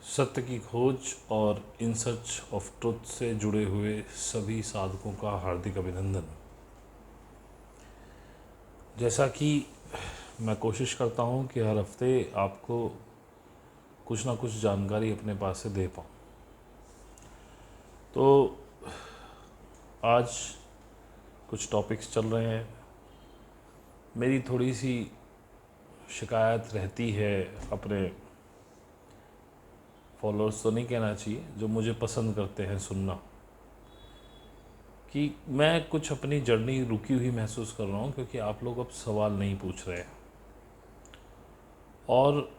सत्य की खोज और इन सर्च ऑफ ट्रुथ से जुड़े हुए सभी साधकों का हार्दिक अभिनंदन। जैसा कि मैं कोशिश करता हूँ कि हर हफ्ते आपको कुछ ना कुछ जानकारी अपने पास से दे पाऊँ, तो आज कुछ टॉपिक्स चल रहे हैं। मेरी थोड़ी सी शिकायत रहती है अपने फॉलोअर्स, तो नहीं कहना चाहिए, जो मुझे पसंद करते हैं सुनना, कि मैं कुछ अपनी जर्नी रुकी हुई महसूस कर रहा हूँ, क्योंकि आप लोग अब सवाल नहीं पूछ रहे हैं। और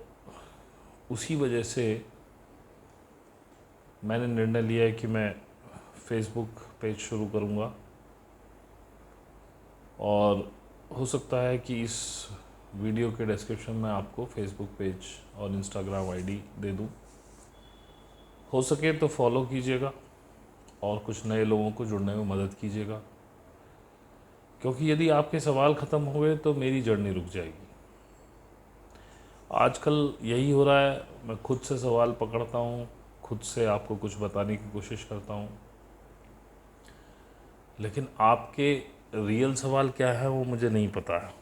उसी वजह से मैंने निर्णय लिया है कि मैं फेसबुक पेज शुरू करूँगा, और हो सकता है कि इस वीडियो के डिस्क्रिप्शन में आपको फेसबुक पेज और इंस्टाग्राम आईडी दे दूँ। हो सके तो फॉलो कीजिएगा और कुछ नए लोगों को जुड़ने में मदद कीजिएगा, क्योंकि यदि आपके सवाल ख़त्म हो गए तो मेरी जर्नी रुक जाएगी। आजकल यही हो रहा है, मैं खुद से सवाल पकड़ता हूँ, खुद से आपको कुछ बताने की कोशिश करता हूँ, लेकिन आपके रियल सवाल क्या है वो मुझे नहीं पता है।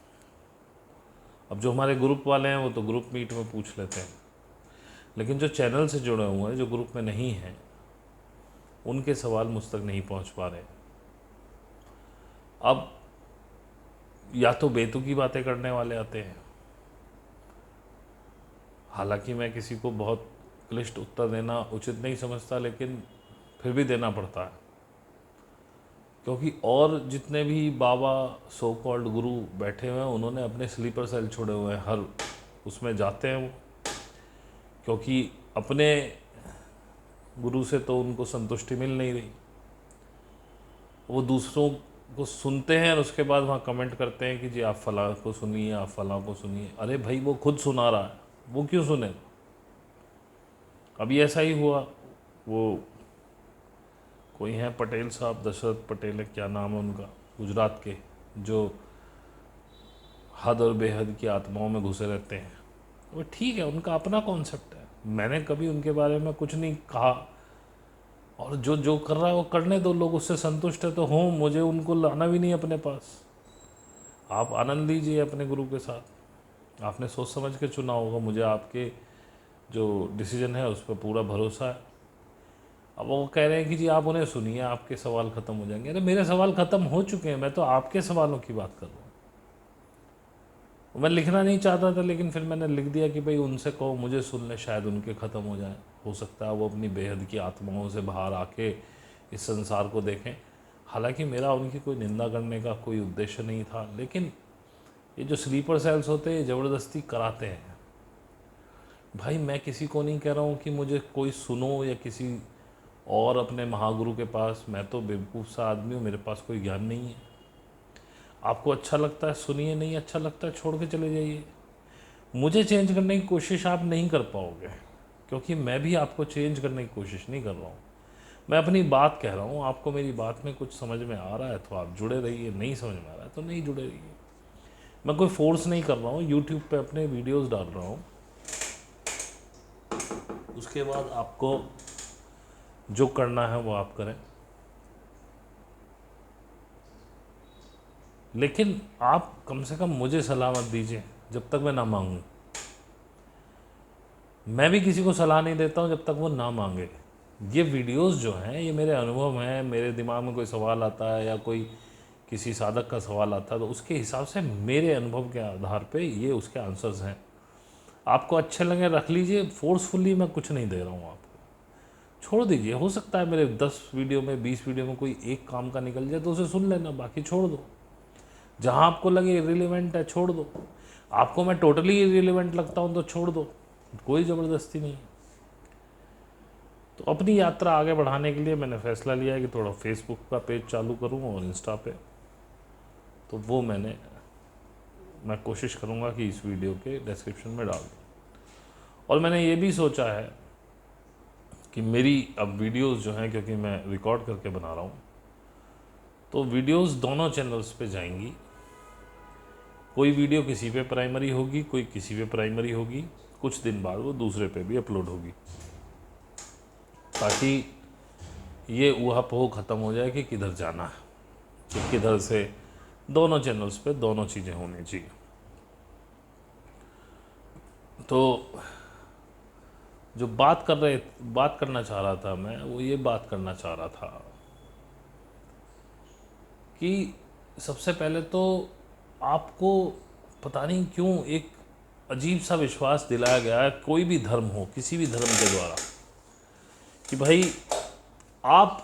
अब जो हमारे ग्रुप वाले हैं वो तो ग्रुप मीट में पूछ लेते हैं, लेकिन जो चैनल से जुड़े हुए हैं, जो ग्रुप में नहीं हैं, उनके सवाल मुझ तक नहीं पहुंच पा रहे। अब या तो बेतुकी बातें करने वाले आते हैं, हालांकि मैं किसी को बहुत क्लिष्ट उत्तर देना उचित नहीं समझता, लेकिन फिर भी देना पड़ता है, क्योंकि और जितने भी बाबा सो कॉल्ड गुरु बैठे हुए हैं, उन्होंने अपने स्लीपर सेल छोड़े हुए हैं, हर उसमें जाते हैं वो, क्योंकि अपने गुरु से तो उनको संतुष्टि मिल नहीं रही। वो दूसरों को सुनते हैं और उसके बाद वहाँ कमेंट करते हैं कि जी आप फलां को सुनिए, आप फलां को सुनिए। अरे भाई, वो खुद सुना रहा है, वो क्यों सुने? अभी ऐसा ही हुआ, वो कोई हैं पटेल साहब, दशरथ पटेल है, क्या नाम है उनका, गुजरात के, जो हद और बेहद की आत्माओं में घुसे रहते हैं। वो ठीक है, उनका अपना कॉन्सेप्ट है, मैंने कभी उनके बारे में कुछ नहीं कहा, और जो जो कर रहा है वो करने दो, लोग उससे संतुष्ट है तो हों, मुझे उनको लाना भी नहीं अपने पास। आप आनंद लीजिए अपने गुरु के साथ, आपने सोच समझ के चुना होगा, मुझे आपके जो डिसीजन है उस पर पूरा भरोसा है। अब वो कह रहे हैं कि जी आप उन्हें सुनिए, आपके सवाल ख़त्म हो जाएंगे। अरे मेरे सवाल ख़त्म हो चुके हैं, मैं तो आपके सवालों की बात कर रहा हूँ। मैं लिखना नहीं चाहता था, लेकिन फिर मैंने लिख दिया कि भाई उनसे कहो मुझे सुन ले, शायद उनके ख़त्म हो जाए। हो सकता है वो अपनी बेहद की आत्माओं से बाहर आके इस संसार को देखें। हालांकि मेरा उनकी कोई निंदा करने का कोई उद्देश्य नहीं था, लेकिन ये जो स्लीपर सेल्स होते हैं ज़बरदस्ती कराते हैं। भाई मैं किसी को नहीं कह रहा हूँ कि मुझे कोई सुनो या किसी और अपने महागुरु के पास, मैं तो बेवकूफ़ सा आदमी हूँ, मेरे पास कोई ज्ञान नहीं है। आपको अच्छा लगता है सुनिए, नहीं अच्छा लगता है छोड़ के चले जाइए। मुझे चेंज करने की कोशिश आप नहीं कर पाओगे, क्योंकि मैं भी आपको चेंज करने की कोशिश नहीं कर रहा हूँ। मैं अपनी बात कह रहा हूँ, आपको मेरी बात में कुछ समझ में आ रहा है तो आप जुड़े रहिए, नहीं समझ में आ रहा है तो नहीं जुड़े रहिए। मैं कोई फोर्स नहीं कर रहा हूँ, यूट्यूब पे अपने वीडियोस डाल रहा हूँ, उसके बाद आपको जो करना है वो आप करें। लेकिन आप कम से कम मुझे सलाह मत दीजिए जब तक मैं ना मांगूँ। मैं भी किसी को सलाह नहीं देता हूँ जब तक वो ना मांगे। ये वीडियोस जो हैं ये मेरे अनुभव हैं, मेरे दिमाग में कोई सवाल आता है या कोई किसी साधक का सवाल आता है तो उसके हिसाब से मेरे अनुभव के आधार पे ये उसके आंसर्स हैं। आपको अच्छे लगे रख लीजिए, फोर्सफुली मैं कुछ नहीं दे रहा हूँ आपको, छोड़ दीजिए। हो सकता है मेरे 10 वीडियो में 20 वीडियो में कोई एक काम का निकल जाए तो उसे सुन लेना, बाकी छोड़ दो। जहाँ आपको लगे इर्रिलेवेंट है छोड़ दो, आपको मैं टोटली इर्रिलेवेंट लगता हूँ तो छोड़ दो, कोई ज़बरदस्ती नहीं। तो अपनी यात्रा आगे बढ़ाने के लिए मैंने फ़ैसला लिया है कि थोड़ा फेसबुक का पेज चालू करूँ और इंस्टा पे, तो वो मैं कोशिश करूँगा कि इस वीडियो के डिस्क्रिप्शन में डाल दूँ। और मैंने ये भी सोचा है कि मेरी अब वीडियोस जो हैं, क्योंकि मैं रिकॉर्ड करके बना रहा हूँ, तो वीडियोस दोनों चैनल्स पे जाएंगी। कोई वीडियो किसी पे प्राइमरी होगी, कोई किसी पे प्राइमरी होगी, कुछ दिन बाद वो दूसरे पे भी अपलोड होगी। ताकि ये ऊहापोह ख़त्म हो जाए कि किधर जाना है, कि किधर से दोनों चैनल्स पे दोनों चीज़ें होनी चाहिए। तो जो बात करना चाह रहा था मैं, वो ये बात करना चाह रहा था कि सबसे पहले तो आपको पता नहीं क्यों एक अजीब सा विश्वास दिलाया गया है, कोई भी धर्म हो, किसी भी धर्म के द्वारा, कि भाई आप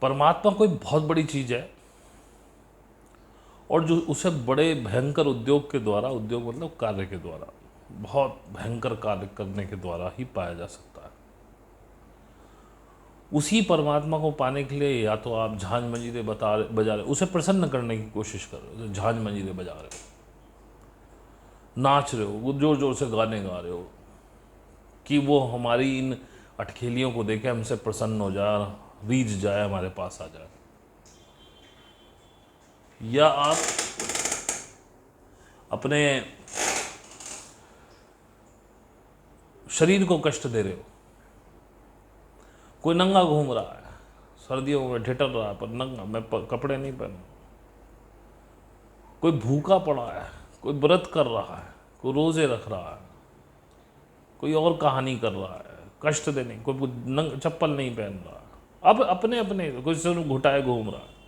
परमात्मा कोई बहुत बड़ी चीज़ है और जो उसे बड़े भयंकर उद्योग के द्वारा, उद्योग मतलब कार्य के द्वारा, बहुत भयंकर कार्य करने के द्वारा ही पाया जा सकता है। उसी परमात्मा को पाने के लिए या तो आप झांझ मंजीरे बजा रहे, उसे प्रसन्न करने की कोशिश कर रहे हो, झांझ मंजीरे बजा रहे हो, नाच रहे हो, जोर जोर से गाने गा रहे हो कि वो हमारी इन अटखेलियों को देखे हमसे प्रसन्न हो जाए, रीझ जाए, हमारे पास आ जाए। या आप अपने शरीर को कष्ट दे रहे हो, कोई नंगा घूम रहा है, सर्दियों में ठिठर रहा है पर नंगा, मैं कपड़े नहीं पहनूं, कोई भूखा पड़ा है, कोई व्रत कर रहा है, कोई रोजे रख रहा है, कोई और कहानी कर रहा है, कष्ट देने, कोई चप्पल नहीं पहन रहा, अब अपने अपने कोई सिर घुटाए घूम रहा है।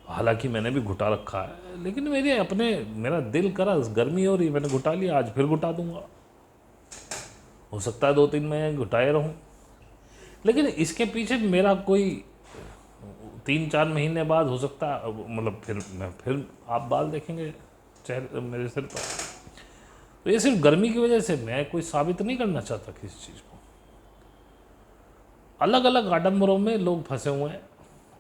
हालांकि मैंने भी घुटा रखा है, लेकिन मेरा दिल करा, गर्मी हो रही, मैंने घुटा लिया, आज फिर घुटा दूंगा, हो सकता है 2-3 महीने घुटाए रहूं, लेकिन इसके पीछे मेरा कोई 3-4 महीने बाद हो सकता है, मतलब फिर आप बाल देखेंगे चेहरे मेरे सिर पर। तो ये सिर्फ गर्मी की वजह से, मैं कोई साबित नहीं करना चाहता किसी चीज़ को। अलग अलग आडंबरों में लोग फंसे हुए हैं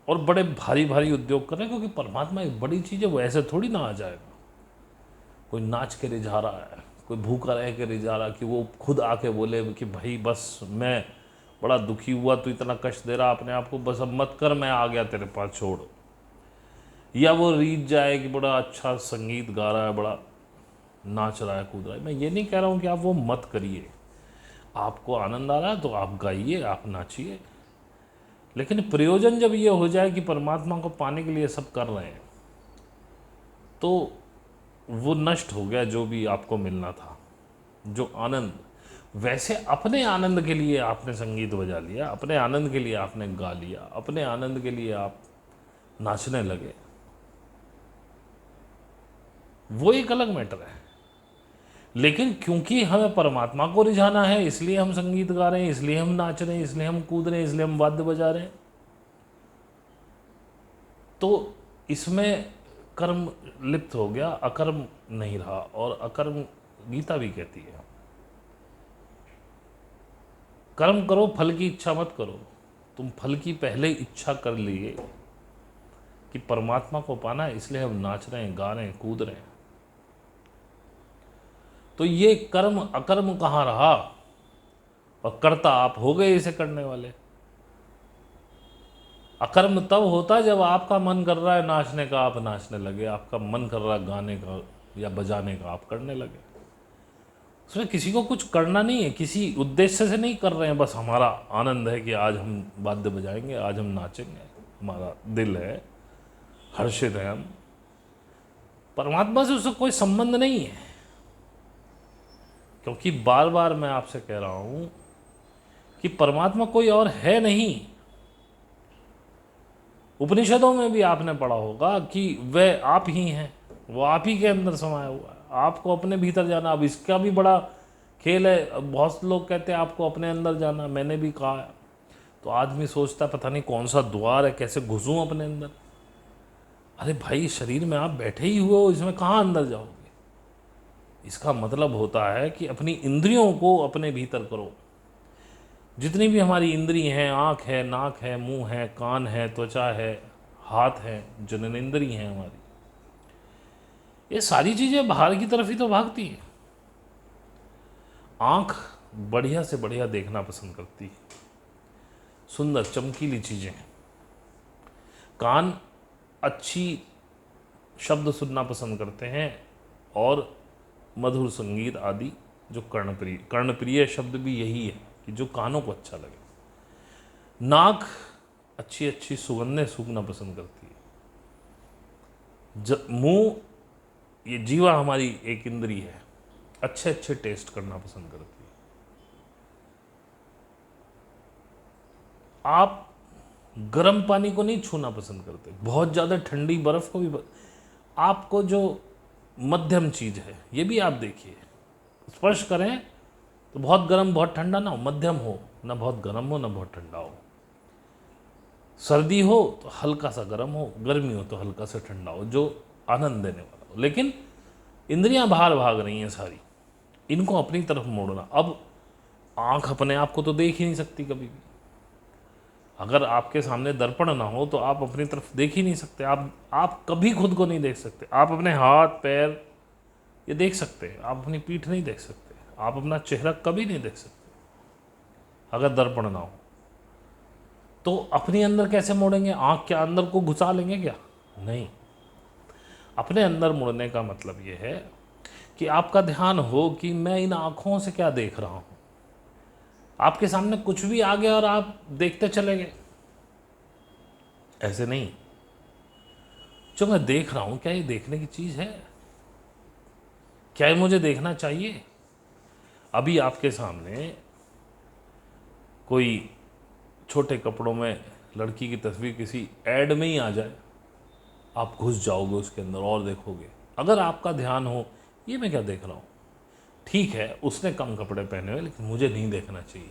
और बड़े भारी भारी उद्योग कर रहे हैं, क्योंकि परमात्मा एक बड़ी चीज़ है, वो ऐसे थोड़ी ना आ जाएगा। कोई नाच के रिझा रहा है, कोई भूखा रह के रिझा रहा, कि वो खुद आके बोले कि भाई बस मैं बड़ा दुखी हुआ, तू इतना कष्ट दे रहा अपने आप को, बस अब मत कर, मैं आ गया तेरे पास, छोड़। या वो रीझ जाए कि बड़ा अच्छा संगीत गा रहा है, बड़ा नाच रहा है, कूद रहा है। मैं ये नहीं कह रहा हूँ कि आप वो मत करिए, आपको आनंद आ रहा है तो आप गाइए, आप नाचिए, लेकिन प्रयोजन जब ये हो जाए कि परमात्मा को पाने के लिए सब कर रहे हैं, तो वो नष्ट हो गया जो भी आपको मिलना था, जो आनंद। वैसे अपने आनंद के लिए आपने संगीत बजा लिया, अपने आनंद के लिए आपने गा लिया, अपने आनंद के लिए आप नाचने लगे, वो एक अलग मैटर है। लेकिन क्योंकि हमें परमात्मा को रिझाना है, इसलिए हम संगीत गा रहे हैं, इसलिए हम नाच रहे हैं, इसलिए हम कूद रहे हैं, इसलिए हम वाद्य बजा रहे हैं, तो इसमें कर्म लिप्त हो गया, अकर्म नहीं रहा। और अकर्म गीता भी कहती है, कर्म करो, फल की इच्छा मत करो। तुम फल की पहले इच्छा कर लिए कि परमात्मा को पाना है, इसलिए हम नाच रहे हैं, गा रहे हैं, कूद रहे हैं, तो ये कर्म अकर्म कहाँ रहा, और कर्ता आप हो गए इसे करने वाले। अकर्म तब होता जब आपका मन कर रहा है नाचने का, आप नाचने लगे, आपका मन कर रहा है गाने का या बजाने का, आप करने लगे। उसमें किसी को कुछ करना नहीं है, किसी उद्देश्य से नहीं कर रहे हैं, बस हमारा आनंद है कि आज हम वाद्य बजाएंगे, आज हम नाचेंगे, हमारा दिल है, हर्षित है हम। परमात्मा से उसका कोई संबंध नहीं है, क्योंकि बार बार मैं आपसे कह रहा हूं कि परमात्मा कोई और है नहीं। उपनिषदों में भी आपने पढ़ा होगा कि वह आप ही हैं, वो आप ही के अंदर समाया हुआ है, आपको अपने भीतर जाना। अब इसका भी बड़ा खेल है, बहुत लोग कहते हैं आपको अपने अंदर जाना, मैंने भी कहा है, तो आदमी सोचता है पता नहीं कौन सा द्वार है, कैसे घुसूं अपने अंदर। अरे भाई, शरीर में आप बैठे ही हुए हो, इसमें कहाँ अंदर जाओगे। इसका मतलब होता है कि अपनी इंद्रियों को अपने भीतर करो। जितनी भी हमारी इंद्री हैं, आँख है, नाक है, मुंह है, कान है, त्वचा है, हाथ है, जननेंद्री हैं हमारी, ये सारी चीज़ें बाहर की तरफ ही तो भागती हैं। आँख बढ़िया से बढ़िया देखना पसंद करती है, सुंदर चमकीली चीज़ें। कान अच्छी शब्द सुनना पसंद करते हैं और मधुर संगीत आदि जो कर्णप्रिय, कर्णप्रिय शब्द भी यही है कि जो कानों को अच्छा लगे। नाक अच्छी अच्छी सुगंधें सूंघना पसंद करती है। मुंह, ये जीवा हमारी एक इंद्री है, अच्छे अच्छे टेस्ट करना पसंद करती है। आप गर्म पानी को नहीं छूना पसंद करते, बहुत ज़्यादा ठंडी बर्फ़ को भी आपको जो मध्यम चीज़ है, ये भी आप देखिए, स्पर्श करें तो बहुत गर्म बहुत ठंडा ना हो, मध्यम हो, ना बहुत गर्म हो ना बहुत ठंडा हो। सर्दी हो तो हल्का सा गर्म हो, गर्मी हो तो हल्का सा ठंडा हो, जो आनंद देने वाला हो। लेकिन इंद्रियां बाहर भाग रही हैं सारी, इनको अपनी तरफ मोड़ना। अब आंख अपने आप को तो देख ही नहीं सकती कभी भी। अगर आपके सामने दर्पण ना हो तो आप अपनी तरफ देख ही नहीं सकते। आप कभी खुद को नहीं देख सकते। आप अपने हाथ पैर ये देख सकते हैं, आप अपनी पीठ नहीं देख सकते, आप अपना चेहरा कभी नहीं देख सकते अगर दर्पण ना हो। तो अपने अंदर कैसे मोड़ेंगे? आंख के अंदर को घुसा लेंगे क्या? नहीं। अपने अंदर मुड़ने का मतलब ये है कि आपका ध्यान हो कि मैं इन आँखों से क्या देख रहा हूँ। आपके सामने कुछ भी आ गया और आप देखते चले गए, ऐसे नहीं। जो मैं देख रहा हूँ, क्या ये देखने की चीज़ है? क्या ये मुझे देखना चाहिए? अभी आपके सामने कोई छोटे कपड़ों में लड़की की तस्वीर किसी ऐड में ही आ जाए, आप घुस जाओगे उसके अंदर और देखोगे। अगर आपका ध्यान हो ये मैं क्या देख रहा हूँ, ठीक है उसने कम कपड़े पहने हुए, लेकिन मुझे नहीं देखना चाहिए,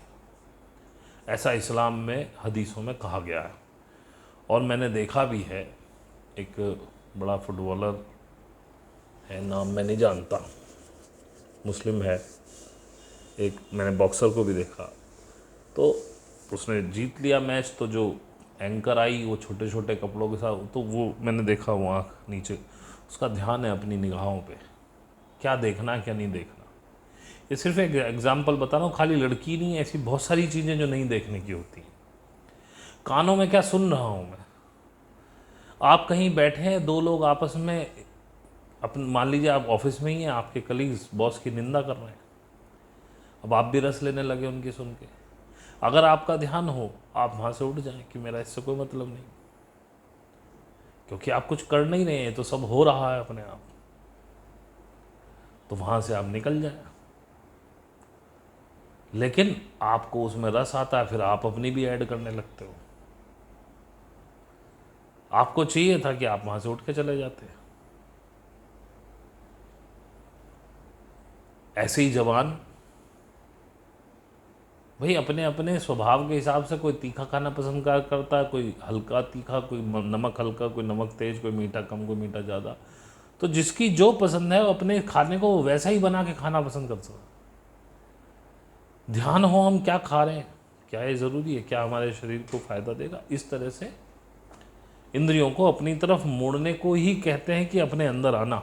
ऐसा इस्लाम में हदीसों में कहा गया है। और मैंने देखा भी है, एक बड़ा फुटबॉलर है, नाम मैं नहीं जानता, मुस्लिम है, एक मैंने बॉक्सर को भी देखा, तो उसने जीत लिया मैच, तो जो एंकर आई वो छोटे छोटे कपड़ों के साथ, तो वो मैंने देखा वो आँख नीचे, उसका ध्यान है अपनी निगाहों पे, क्या देखना है क्या नहीं देखना। ये सिर्फ एक एग्जाम्पल बता रहा हूँ, खाली लड़की नहीं, ऐसी बहुत सारी चीज़ें जो नहीं देखने की होती हैं। कानों में क्या सुन रहा हूँ मैं? आप कहीं बैठे हैं, दो लोग आपस में अपन, मान लीजिए आप ऑफिस में ही हैं, आपके कलीग्स बॉस की निंदा कर रहे हैं, अब आप भी रस लेने लगे उनकी सुन के। अगर आपका ध्यान हो, आप वहाँ से उठ जाएं कि मेरा इससे कोई मतलब नहीं, क्योंकि आप कुछ कर नहीं रहे हैं, तो सब हो रहा है अपने आप, तो वहाँ से आप निकल जाए। लेकिन आपको उसमें रस आता है, फिर आप अपनी भी ऐड करने लगते हो। आपको चाहिए था कि आप वहाँ से उठ के चले जाते। ऐसे ही जवान भाई अपने अपने स्वभाव के हिसाब से, कोई तीखा खाना पसंद करता है, कोई हल्का तीखा, कोई नमक हल्का, कोई नमक तेज, कोई मीठा कम, कोई मीठा ज़्यादा। तो जिसकी जो पसंद है वो अपने खाने को वैसा ही बना के खाना पसंद कर सकता। ध्यान हो हम क्या खा रहे हैं, क्या ये ज़रूरी है, क्या हमारे शरीर को फ़ायदा देगा। इस तरह से इंद्रियों को अपनी तरफ मोड़ने को ही कहते हैं कि अपने अंदर आना।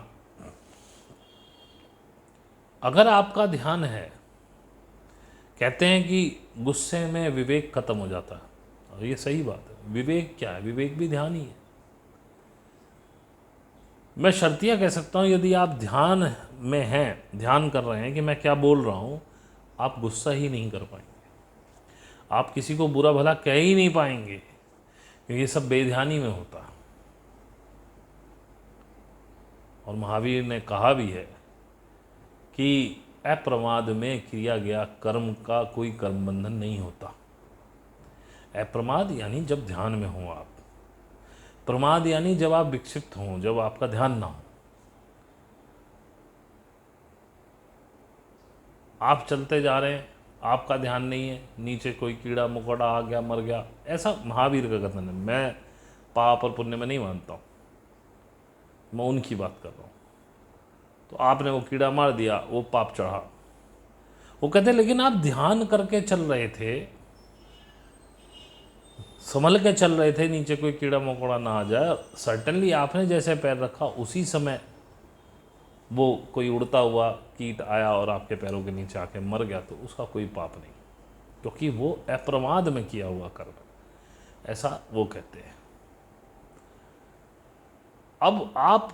अगर आपका ध्यान है, कहते हैं कि गुस्से में विवेक खत्म हो जाता है, और ये सही बात है। विवेक क्या है? विवेक भी ध्यान ही है। मैं शर्तिया कह सकता हूँ, यदि आप ध्यान में हैं, ध्यान कर रहे हैं कि मैं क्या बोल रहा हूँ, आप गुस्सा ही नहीं कर पाएंगे, आप किसी को बुरा भला कह ही नहीं पाएंगे, क्योंकि ये सब बेध्यानी में होता है। और महावीर ने कहा भी है कि अप्रमाद में किया गया कर्म का कोई कर्म बंधन नहीं होता। अप्रमाद यानी जब ध्यान में हो आप, प्रमाद यानी जब आप विक्षिप्त हों, जब आपका ध्यान ना हो। आप चलते जा रहे हैं, आपका ध्यान नहीं है, नीचे कोई कीड़ा मकोड़ा आ गया, मर गया, ऐसा महावीर का कथन है। मैं पाप और पुण्य में नहीं मानता हूँ, मैं उनकी बात कर रहा हूँ। तो आपने वो कीड़ा मार दिया, वो पाप चढ़ा। वो कहते लेकिन आप ध्यान करके चल रहे थे, संभल के चल रहे थे, नीचे कोई कीड़ा मकोड़ा ना आ जाए, सर्टनली आपने जैसे पैर रखा उसी समय वो कोई उड़ता हुआ कीट आया और आपके पैरों के नीचे आके मर गया, तो उसका कोई पाप नहीं, क्योंकि वो अप्रमाद में किया हुआ कर्म, ऐसा वो कहते हैं। अब आप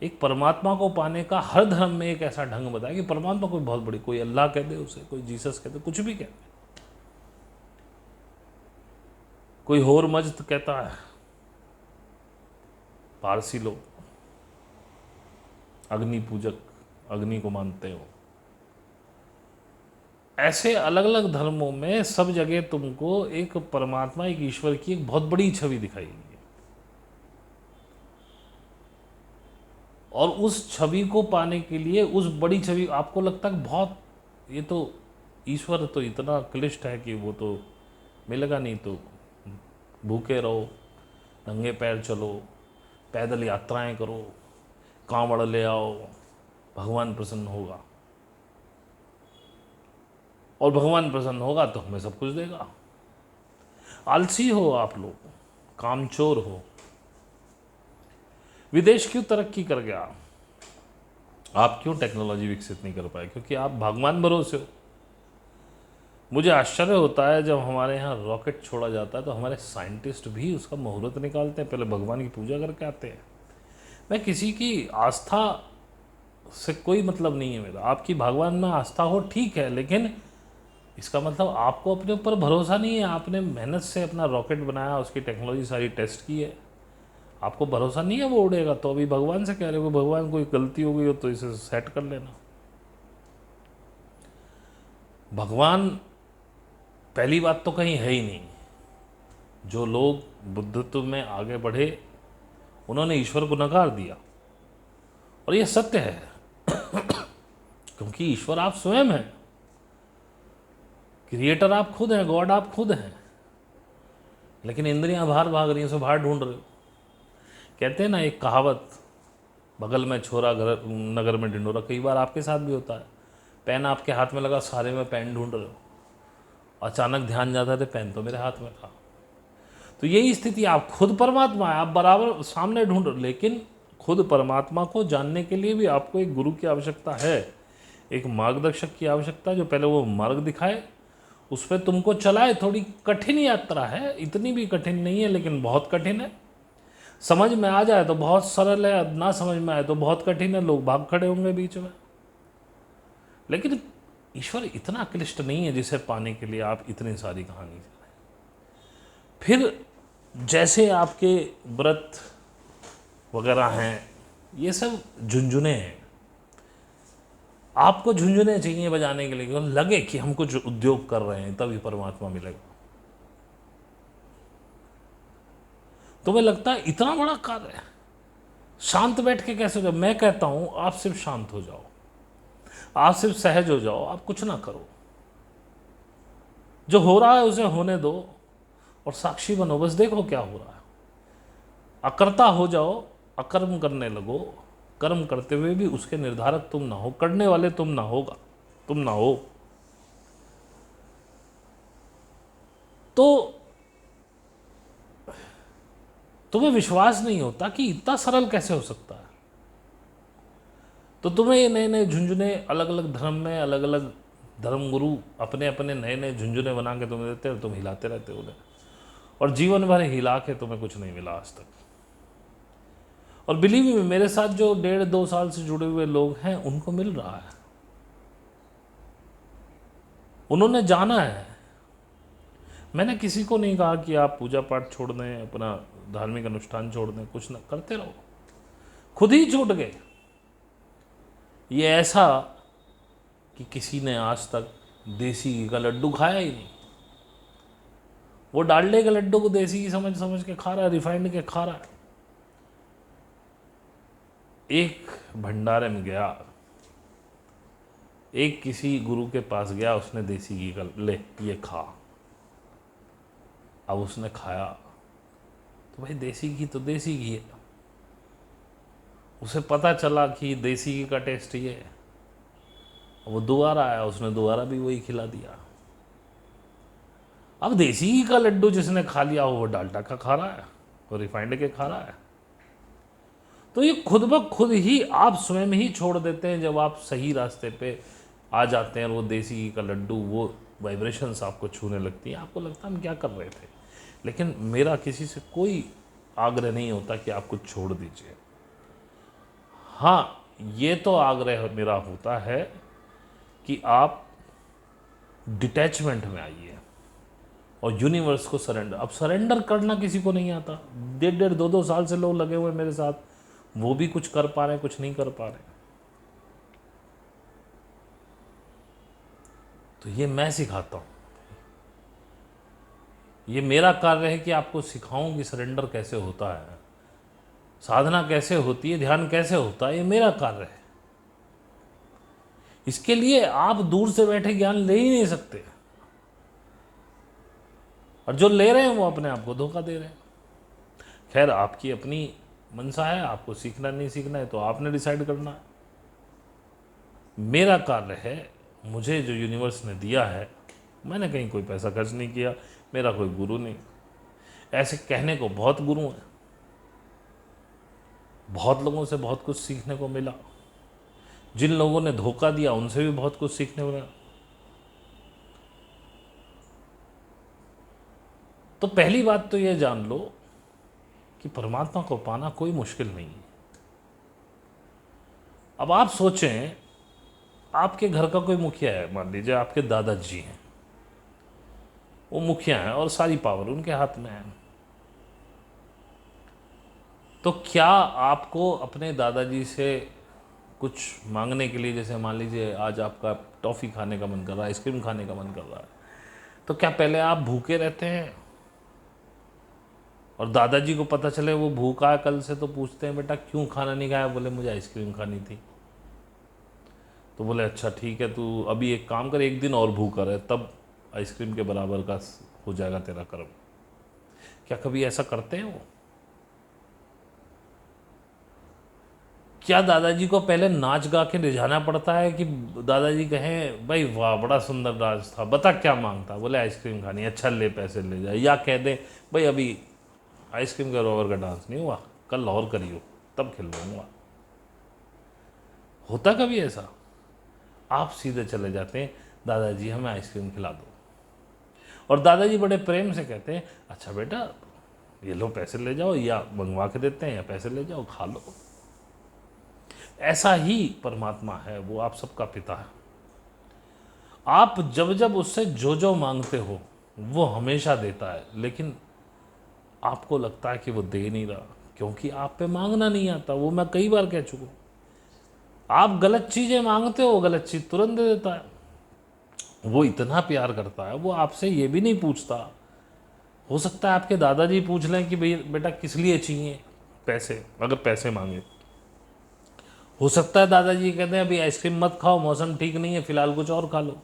एक परमात्मा को पाने का हर धर्म में एक ऐसा ढंग बताया कि परमात्मा कोई बहुत बड़ी, कोई अल्लाह कह दे उसे, कोई जीसस कह दे, कुछ भी कह दे, कोई होर मजद कहता है, पारसी लोग अग्नि पूजक, अग्नि को मानते हो। ऐसे अलग अलग धर्मों में सब जगह तुमको एक परमात्मा, एक ईश्वर की एक बहुत बड़ी छवि दिखाएगी, और उस छवि को पाने के लिए, उस बड़ी छवि, आपको लगता है बहुत, ये तो ईश्वर तो इतना क्लिष्ट है कि वो तो मिलेगा नहीं, तो भूखे रहो, नंगे पैर चलो, पैदल यात्राएं करो, कांवड़ ले आओ, भगवान प्रसन्न होगा, और भगवान प्रसन्न होगा तो हमें सब कुछ देगा। आलसी हो आप लोग, कामचोर हो। विदेश क्यों तरक्की कर गया? आप क्यों टेक्नोलॉजी विकसित नहीं कर पाए? क्योंकि आप भगवान भरोसे हो। मुझे आश्चर्य होता है जब हमारे यहाँ रॉकेट छोड़ा जाता है तो हमारे साइंटिस्ट भी उसका मुहूर्त निकालते हैं, पहले भगवान की पूजा करके आते हैं। मैं किसी की आस्था से कोई मतलब नहीं है मेरा, आपकी भगवान में आस्था हो ठीक है, लेकिन इसका मतलब आपको अपने ऊपर भरोसा नहीं है। आपने मेहनत से अपना रॉकेट बनाया, उसकी टेक्नोलॉजी सारी टेस्ट की है, आपको भरोसा नहीं है वो उड़ेगा, तो अभी भगवान से कह रहे हो भगवान कोई गलती हो गई हो तो इसे सेट कर लेना। भगवान पहली बात तो कहीं है ही नहीं। जो लोग बुद्धत्व में आगे बढ़े उन्होंने ईश्वर को नकार दिया, और यह सत्य है क्योंकि ईश्वर आप स्वयं हैं, क्रिएटर आप खुद हैं, गॉड आप खुद हैं, लेकिन इंद्रियां बाहर भाग रही हैं, उसे बाहर ढूंढ रहे हो। कहते हैं ना एक कहावत, बगल में छोरा घर नगर में ढिंडोरा। कई बार आपके साथ भी होता है, पेन आपके हाथ में लगा, सारे में पेन ढूंढ रहे हो, अचानक ध्यान जाता है पेन तो मेरे हाथ में था। तो यही स्थिति, आप खुद परमात्मा है, आप बराबर सामने ढूंढ रहे हो, लेकिन खुद परमात्मा को जानने के लिए भी आपको एक गुरु की आवश्यकता है, एक मार्गदर्शक की आवश्यकता है, जो पहले वो मार्ग दिखाए, उस पर तुमको चलाए। थोड़ी कठिन यात्रा है, इतनी भी कठिन नहीं है लेकिन बहुत कठिन है। समझ में आ जाए तो बहुत सरल है, ना समझ में आए तो बहुत कठिन है, लोग भाग खड़े होंगे बीच में। लेकिन ईश्वर इतना क्लिष्ट नहीं है जिसे पाने के लिए आप इतनी सारी कहानी करें। फिर जैसे आपके व्रत वगैरह हैं, ये सब झुंझुने हैं, आपको झुंझुने चाहिए बजाने के लिए, लगे कि हम कुछ उद्योग कर रहे हैं, तभी परमात्मा मिलेगा। तुम्हें लगता है इतना बड़ा कार्य है, शांत बैठ के कैसे हो जाओ? मैं कहता हूं आप सिर्फ शांत हो जाओ, आप सिर्फ सहज हो जाओ, आप कुछ ना करो, जो हो रहा है उसे होने दो और साक्षी बनो, बस देखो क्या हो रहा है। अकर्ता हो जाओ, अकर्म करने लगो, कर्म करते हुए भी उसके निर्धारक तुम ना हो, करने वाले तुम ना हो। तो तुम्हें विश्वास नहीं होता कि इतना सरल कैसे हो सकता है, तो तुम्हें ये नए नए झुंझुने, अलग अलग धर्म में अलग अलग धर्म गुरु अपने अपने नए नए झुंझुने बना के तुम्हें देते हैं, तुम हिलाते रहते हो उन्हें, और जीवन भर हिला के तुम्हें कुछ नहीं मिला आज तक। और बिलीव मी, मेरे साथ जो 1.5-2 साल से जुड़े हुए लोग हैं उनको मिल रहा है, उन्होंने जाना है। मैंने किसी को नहीं कहा कि आप पूजा पाठ छोड़ दें, अपना धार्मिक अनुष्ठान छोड़ दें, कुछ ना करते रहो, खुद ही छूट गए। ये ऐसा कि किसी ने आज तक देसी घी का लड्डू खाया ही नहीं, वो डालडे के लड्डू को देसी घी समझ समझ के खा रहा है, रिफाइंड के खा रहा है। एक भंडारे में गया, एक किसी गुरु के पास गया, उसने देसी घी का ले ये खा, अब उसने खाया तो भाई देसी घी तो देसी घी है, उसे पता चला कि देसी घी का टेस्ट ये है, वो दोबारा आया, उसने दोबारा भी वही खिला दिया। अब देसी घी का लड्डू जिसने खा लिया वो डाल्डा का खा रहा है, वो रिफाइंड के खा रहा है। तो ये खुद ब खुद ही आप स्वयं ही छोड़ देते हैं जब आप सही रास्ते पे आ जाते हैं, और वो देसी घी का लड्डू, वो वाइब्रेशंस आपको छूने लगती हैं, आपको लगता है हम क्या कर रहे थे। लेकिन मेरा किसी से कोई आग्रह नहीं होता कि आप कुछ छोड़ दीजिए। हाँ, ये तो आग्रह मेरा होता है कि आप डिटैचमेंट में आइए और यूनिवर्स को सरेंडर। अब सरेंडर करना किसी को नहीं आता। 1.5-2 साल से लोग लगे हुए मेरे साथ, वो भी कुछ कर पा रहे हैं, कुछ नहीं कर पा रहे। तो ये मैं सिखाता हूँ, ये मेरा कार्य है कि आपको सिखाऊं कि सरेंडर कैसे होता है, साधना कैसे होती है, ध्यान कैसे होता है। ये मेरा कार्य है। इसके लिए आप दूर से बैठे ज्ञान ले ही नहीं सकते, और जो ले रहे हैं वो अपने आप को धोखा दे रहे हैं। खैर, आपकी अपनी मनसा है, आपको सीखना नहीं सीखना है तो आपने डिसाइड करना है। मेरा कार्य है, मुझे जो यूनिवर्स ने दिया है, मैंने कहीं कोई पैसा खर्च नहीं किया, मेरा कोई गुरु नहीं। ऐसे कहने को बहुत गुरु हैं, बहुत लोगों से बहुत कुछ सीखने को मिला। जिन लोगों ने धोखा दिया उनसे भी बहुत कुछ सीखने को मिला। तो पहली बात तो ये जान लो कि परमात्मा को पाना कोई मुश्किल नहीं है। अब आप सोचें, आपके घर का कोई मुखिया है, मान लीजिए आपके दादाजी हैं, वो मुखिया हैं और सारी पावर उनके हाथ में है। तो क्या आपको अपने दादाजी से कुछ मांगने के लिए, जैसे मान लीजिए आज आपका टॉफ़ी खाने का मन कर रहा है, आइसक्रीम खाने का मन कर रहा है, तो क्या पहले आप भूखे रहते हैं और दादाजी को पता चले वो भूखा है कल से, तो पूछते हैं बेटा क्यों खाना नहीं खाया? बोले मुझे आइसक्रीम खानी थी। तो बोले अच्छा ठीक है, तू अभी एक काम कर, एक दिन और भूखा रहे, तब आइसक्रीम के बराबर का हो जाएगा तेरा कर्म। क्या कभी ऐसा करते हैं वो? क्या दादाजी को पहले नाच गा के रिझाना पड़ता है कि दादाजी कहें भाई वाह बड़ा सुंदर नाच था, बता क्या मांगता? बोले आइसक्रीम खानी। अच्छा ले पैसे ले जाए। या कह दे भाई अभी आइसक्रीम का रोवर का डांस नहीं हुआ, कल और करियो तब खिलवाऊंगा। होता कभी ऐसा? आप सीधे चले जाते हैं, दादाजी हमें आइसक्रीम खिला दो, और दादाजी बड़े प्रेम से कहते हैं अच्छा बेटा ये लो पैसे ले जाओ, या मंगवा के देते हैं, या पैसे ले जाओ खा लो। ऐसा ही परमात्मा है, वो आप सबका पिता है। आप जब जब उससे जो जो मांगते हो वो हमेशा देता है, लेकिन आपको लगता है कि वो दे नहीं रहा क्योंकि आप पे मांगना नहीं आता। वो मैं कई बार कह चुका हूं। आप गलत चीज़ें मांगते हो, गलत चीज़ तुरंत दे देता है। वो इतना प्यार करता है, वो आपसे ये भी नहीं पूछता। हो सकता है आपके दादाजी पूछ लें कि भाई बेटा किस लिए चाहिए पैसे, अगर पैसे मांगे। हो सकता है दादाजी कहते हैं अभी आइसक्रीम मत खाओ, मौसम ठीक नहीं है, फिलहाल कुछ और खा लो।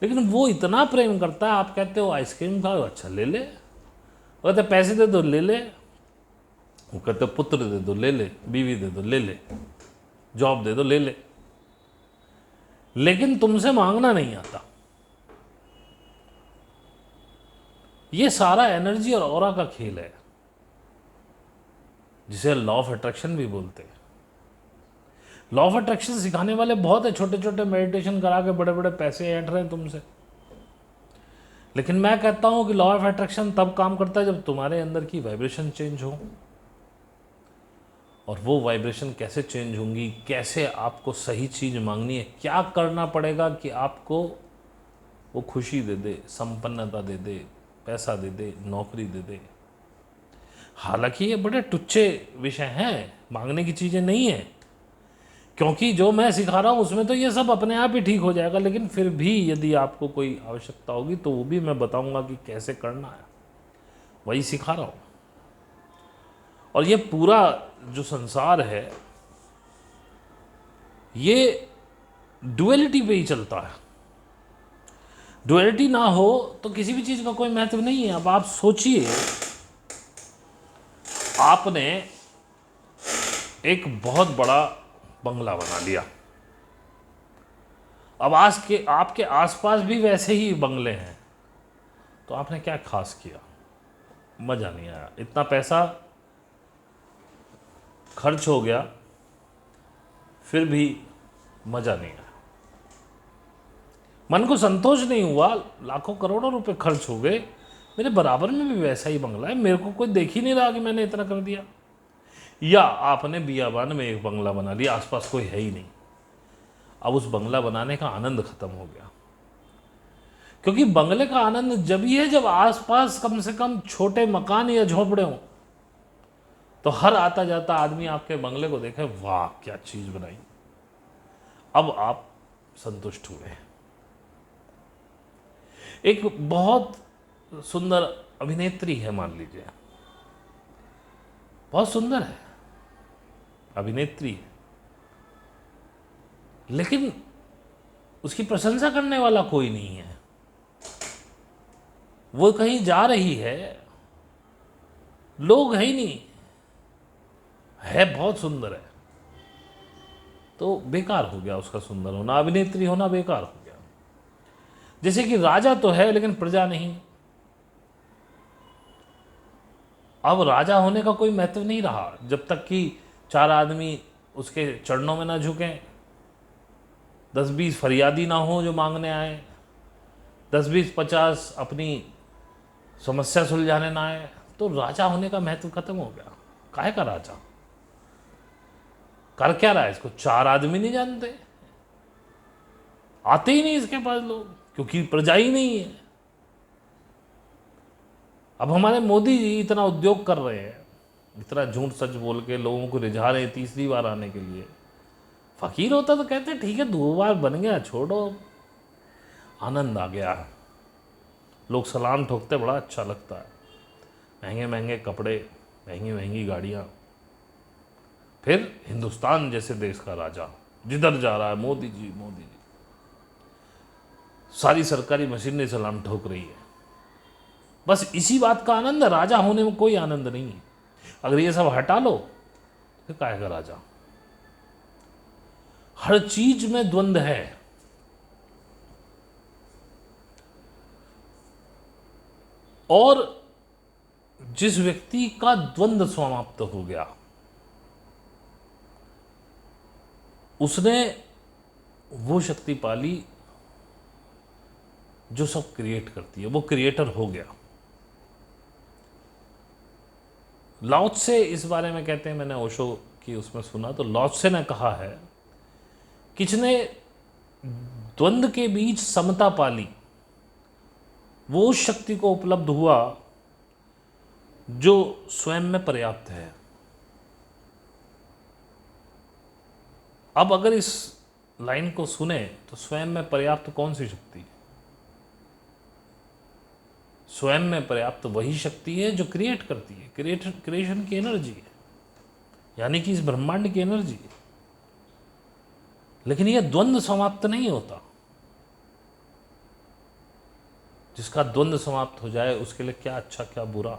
लेकिन वो इतना प्रेम करता है, आप कहते हो आइसक्रीम खाओ, अच्छा ले ले। वो कहते पैसे दे दो, ले ले। वो कहते पुत्र दे दो, ले ले। बीवी दे दो, ले ले। जॉब दे दो, ले ले। लेकिन तुमसे मांगना नहीं आता। ये सारा एनर्जी और ऑरा का खेल है, जिसे लॉ ऑफ अट्रैक्शन भी बोलते हैं। लॉ ऑफ अट्रैक्शन सिखाने वाले बहुत है, छोटे छोटे मेडिटेशन करा के बड़े बड़े पैसे ऐंठ रहे हैं तुमसे। लेकिन मैं कहता हूं कि लॉ ऑफ अट्रैक्शन तब काम करता है जब तुम्हारे अंदर की वाइब्रेशन चेंज हो। और वो वाइब्रेशन कैसे चेंज होंगी, कैसे आपको सही चीज़ मांगनी है, क्या करना पड़ेगा कि आपको वो खुशी दे दे, संपन्नता दे दे, पैसा दे दे, नौकरी दे दे। हालांकि ये बड़े टुच्चे विषय हैं, मांगने की चीज़ें नहीं हैं, क्योंकि जो मैं सिखा रहा हूँ उसमें तो ये सब अपने आप ही ठीक हो जाएगा। लेकिन फिर भी यदि आपको कोई आवश्यकता होगी तो वो भी मैं बताऊंगा कि कैसे करना है, वही सिखा रहा हूँ। और ये पूरा जो संसार है ये डुअलिटी पे ही चलता है। डुअलिटी ना हो तो किसी भी चीज़ का कोई महत्व नहीं है। अब आप सोचिए, आपने एक बहुत बड़ा बंगला बना लिया, अब आपके आसपास भी वैसे ही बंगले हैं, तो आपने क्या खास किया? मज़ा नहीं आया, इतना पैसा खर्च हो गया, फिर भी मज़ा नहीं आया, मन को संतोष नहीं हुआ। लाखों करोड़ों रुपए खर्च हो गए, मेरे बराबर में भी वैसा ही बंगला है, मेरे को कोई देख ही नहीं रहा कि मैंने इतना कर दिया। या आपने बियाबान में एक बंगला बना लिया, आसपास कोई है ही नहीं। अब उस बंगला बनाने का आनंद खत्म हो गया, क्योंकि बंगले का आनंद जब ही है जब आसपास कम से कम छोटे मकान या झोपड़े हों, तो हर आता जाता आदमी आपके बंगले को देखे, वाह क्या चीज बनाई, अब आप संतुष्ट हुए। एक बहुत सुंदर अभिनेत्री है, मान लीजिए, बहुत सुंदर है, अभिनेत्री है, लेकिन उसकी प्रशंसा करने वाला कोई नहीं है। वो कहीं जा रही है, लोग है ही नहीं, है बहुत सुंदर है, तो बेकार हो गया उसका सुंदर होना, अभिनेत्री होना बेकार हो गया। जैसे कि राजा तो है लेकिन प्रजा नहीं, अब राजा होने का कोई महत्व नहीं रहा जब तक कि 4 आदमी उसके चरणों में ना झुकें, 10-20 फरियादी ना हो जो मांगने आए, 10-20-50 अपनी समस्या सुलझाने ना आए, तो राजा होने का महत्व खत्म हो गया। काहे का राजा, कर क्या रहा है, इसको 4 आदमी नहीं जानते, आते ही नहीं इसके पास लोग, क्योंकि प्रजा ही नहीं है। अब हमारे मोदी जी इतना उद्योग कर रहे हैं, इतना झूठ सच बोल के लोगों को रिझा रहे हैं तीसरी बार आने के लिए। फकीर होता तो कहते ठीक है 2 बार बन गया, छोड़ो, आनंद आ गया, लोग सलाम ठोकते, बड़ा अच्छा लगता है, महंगे महंगे कपड़े, महंगी महंगी गाड़ियाँ, फिर हिंदुस्तान जैसे देश का राजा जिधर जा रहा है मोदी जी मोदी जी, सारी सरकारी मशीनरी सलाम ठोक रही है। बस इसी बात का आनंद है, राजा होने में कोई आनंद नहीं है। अगर ये सब हटा लो तो काहे का राजा। हर चीज में द्वंद्व है, और जिस व्यक्ति का द्वंद्व समाप्त हो गया उसने वो शक्ति पाली जो सब क्रिएट करती है, वो क्रिएटर हो गया। लाओ त्से इस बारे में कहते हैं, मैंने ओशो की उसमें सुना, तो लाओ त्से ने कहा है कि जिसने द्वंद्व के बीच समता पाली वो उस शक्ति को उपलब्ध हुआ जो स्वयं में पर्याप्त है। अब अगर इस लाइन को सुने तो स्वयं में पर्याप्त कौन सी शक्ति है? स्वयं में पर्याप्त वही शक्ति है जो क्रिएट करती है, क्रिएशन की एनर्जी है, यानी कि इस ब्रह्मांड की एनर्जी है। लेकिन यह द्वंद्व समाप्त नहीं होता। जिसका द्वंद्व समाप्त हो जाए उसके लिए क्या अच्छा क्या बुरा।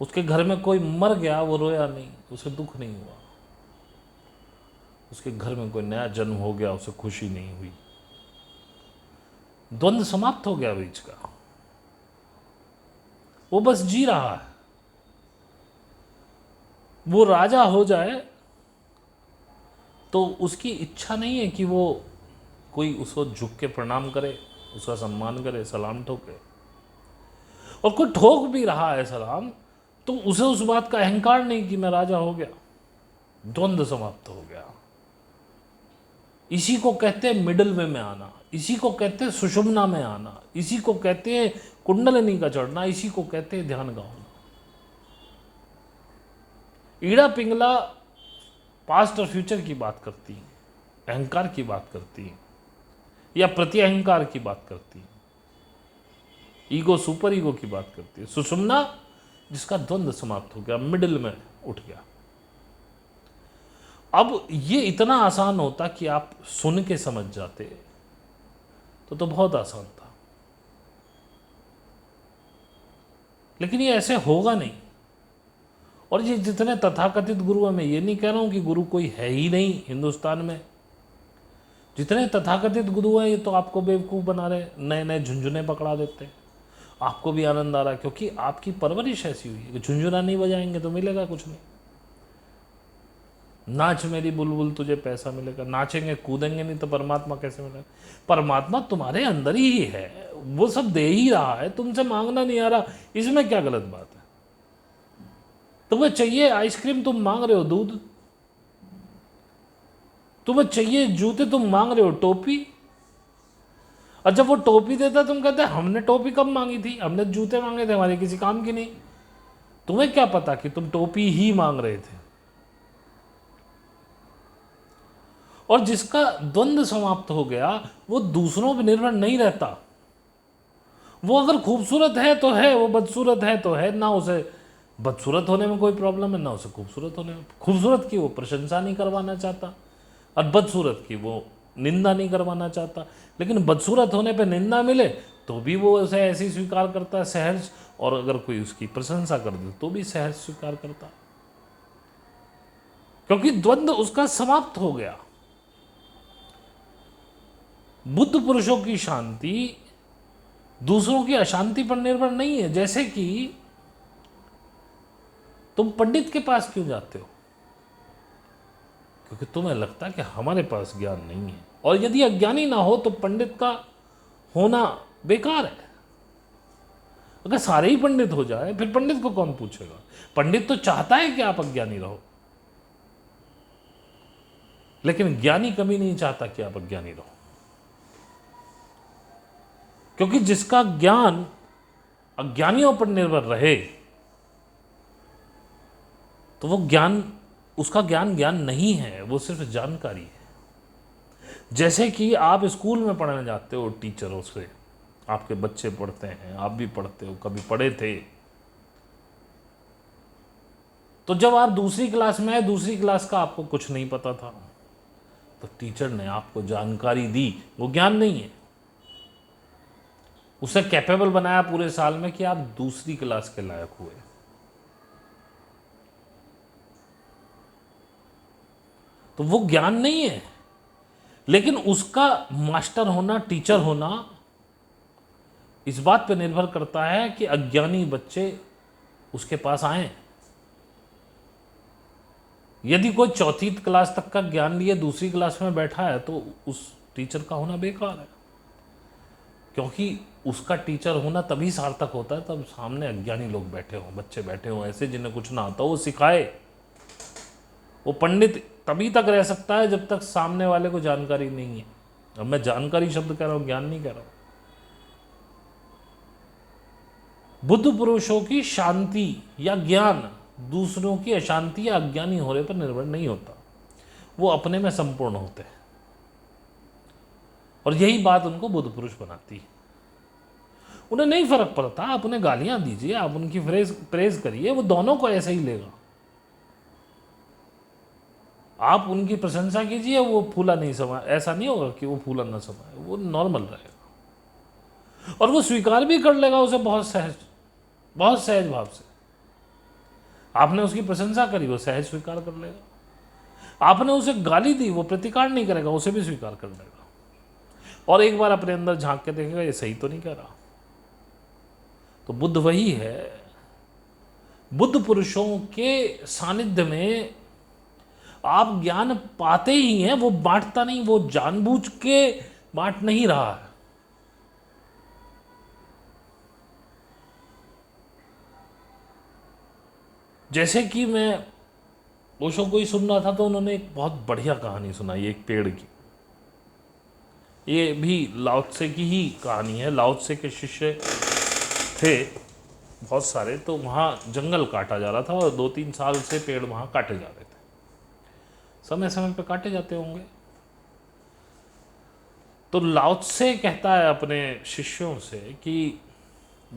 उसके घर में कोई मर गया, वो रोया नहीं, उसे दुख नहीं हुआ। उसके घर में कोई नया जन्म हो गया, उसे खुशी नहीं हुई। द्वंद्व समाप्त हो गया बीच का, वो बस जी रहा है। वो राजा हो जाए तो उसकी इच्छा नहीं है कि वो कोई उसको झुक के प्रणाम करे, उसका सम्मान करे, सलाम ठोके। और कोई ठोक भी रहा है सलाम तो उसे उस बात का अहंकार नहीं कि मैं राजा हो गया। द्वंद्व समाप्त हो गया। इसी को कहते हैं मिडल वे में आना, इसी को कहते हैं सुषुम्ना में आना, इसी को कहते हैं कुंडलिनी का चढ़ना, इसी को कहते हैं ध्यान का होना। ईड़ा पिंगला पास्ट और फ्यूचर की बात करती है, अहंकार की बात करती है, या प्रति अहंकार की बात करती है, ईगो सुपर ईगो की बात करती है। सुषुम्ना जिसका द्वंद्व समाप्त हो गया, मिडिल में उठ गया। अब ये इतना आसान होता कि आप सुन के समझ जाते तो बहुत आसान था, लेकिन ये ऐसे होगा नहीं। और ये जितने तथाकथित गुरु हैं, मैं ये नहीं कह रहा हूं कि गुरु कोई है ही नहीं हिंदुस्तान में, जितने तथाकथित गुरु हैं ये तो आपको बेवकूफ़ बना रहे, नए नए झुंझुने पकड़ा देते हैं। आपको भी आनंद आ रहा है क्योंकि आपकी परवरिश ऐसी हुई है कि झुंझुना नहीं बजाएंगे तो मिलेगा कुछ नहीं। नाच मेरी बुलबुल तुझे पैसा मिलेगा, नाचेंगे कूदेंगे नहीं तो परमात्मा कैसे मिलेगा? परमात्मा तुम्हारे अंदर ही है, वो सब दे ही रहा है, तुमसे मांगना नहीं आ रहा, इसमें क्या गलत बात है? तुम्हें चाहिए आइसक्रीम, तुम मांग रहे हो दूध। तुम्हें चाहिए जूते, तुम मांग रहे हो टोपी। और जब वो टोपी देता तुम कहते हमने टोपी कब मांगी थी, हमने जूते मांगे थे, हमारे किसी काम की नहीं। तुम्हें क्या पता कि तुम टोपी ही मांग रहे थे। और जिसका द्वंद्व समाप्त हो गया वो दूसरों पर निर्भर नहीं रहता। वो अगर खूबसूरत है तो है, वो बदसूरत है तो है, ना उसे बदसूरत होने में कोई प्रॉब्लम है, ना उसे खूबसूरत होने में। खूबसूरत की वो प्रशंसा नहीं करवाना चाहता और बदसूरत की वो निंदा नहीं करवाना चाहता। लेकिन बदसूरत होने पे निंदा मिले तो भी वो उसे ऐसे ही स्वीकार करता है सहर्ष, और अगर कोई उसकी प्रशंसा कर दे तो भी सहर्ष स्वीकार करता है, क्योंकि द्वंद्व उसका समाप्त हो गया। बुद्ध पुरुषों की शांति दूसरों की अशांति पर निर्भर नहीं है। जैसे कि तुम पंडित के पास क्यों जाते हो? क्योंकि तुम्हें लगता है कि हमारे पास ज्ञान नहीं है, और यदि अज्ञानी ना हो तो पंडित का होना बेकार है। अगर सारे ही पंडित हो जाए फिर पंडित को कौन पूछेगा? पंडित तो चाहता है कि आप अज्ञानी रहो, लेकिन ज्ञानी कभी नहीं चाहता कि आप अज्ञानी रहो। क्योंकि जिसका ज्ञान अज्ञानियों पर निर्भर रहे तो वो ज्ञान, उसका ज्ञान ज्ञान नहीं है, वो सिर्फ जानकारी है। जैसे कि आप स्कूल में पढ़ने जाते हो टीचरों से, आपके बच्चे पढ़ते हैं, आप भी पढ़ते हो, कभी पढ़े थे। तो जब आप दूसरी क्लास में आए, दूसरी क्लास का आपको कुछ नहीं पता था, तो टीचर ने आपको जानकारी दी, वो ज्ञान नहीं है। उसे कैपेबल बनाया पूरे साल में कि आप दूसरी क्लास के लायक हुए। तो वो ज्ञान नहीं है, लेकिन उसका मास्टर होना, टीचर होना इस बात पर निर्भर करता है कि अज्ञानी बच्चे उसके पास आए। यदि कोई चौथी क्लास तक का ज्ञान लिए दूसरी क्लास में बैठा है तो उस टीचर का होना बेकार है, क्योंकि उसका टीचर होना तभी सार्थक होता है तब सामने अज्ञानी लोग बैठे हों, बच्चे बैठे हों ऐसे जिन्हें कुछ ना आता वो सिखाए। वो पंडित तभी तक रह सकता है जब तक सामने वाले को जानकारी नहीं है। अब मैं जानकारी शब्द कह रहा हूं, ज्ञान नहीं कह रहा हूं। बुद्ध पुरुषों की शांति या ज्ञान दूसरों की अशांति या अज्ञानी होने पर निर्भर नहीं होता, वो अपने में संपूर्ण होते हैं। और यही बात उनको बुद्ध पुरुष बनाती है। उन्हें नहीं फर्क पड़ता, आप उन्हें गालियां दीजिए, आप उनकी प्रेज करिए, वो दोनों को ऐसे ही लेगा। आप उनकी प्रशंसा कीजिए, वो फूला नहीं समाए, ऐसा नहीं होगा कि वो फूला ना समाए, वो नॉर्मल रहेगा और वो स्वीकार भी कर लेगा उसे बहुत सहज भाव से। आपने उसकी प्रशंसा करी, वो सहज स्वीकार कर लेगा। आपने उसे गाली दी, वो प्रतिकार नहीं करेगा, उसे भी स्वीकार कर लेगा और एक बार अपने अंदर झांक के देखेगा ये सही तो नहीं कह रहा। तो बुद्ध वही है। बुद्ध पुरुषों के सानिध्य में आप ज्ञान पाते ही हैं, वो बांटता नहीं, वो जानबूझ के बांट नहीं रहा है। जैसे कि मैं ओशो को ही सुन रहा था तो उन्होंने एक बहुत बढ़िया कहानी सुनाई एक पेड़ की। ये भी लाओ त्से की ही कहानी है। लाओ त्से के शिष्य थे बहुत सारे, तो वहाँ जंगल काटा जा रहा था और 2-3 साल से पेड़ वहाँ काटे जा रहे थे। समय समय पे काटे जाते होंगे। तो लाओ त्से कहता है अपने शिष्यों से कि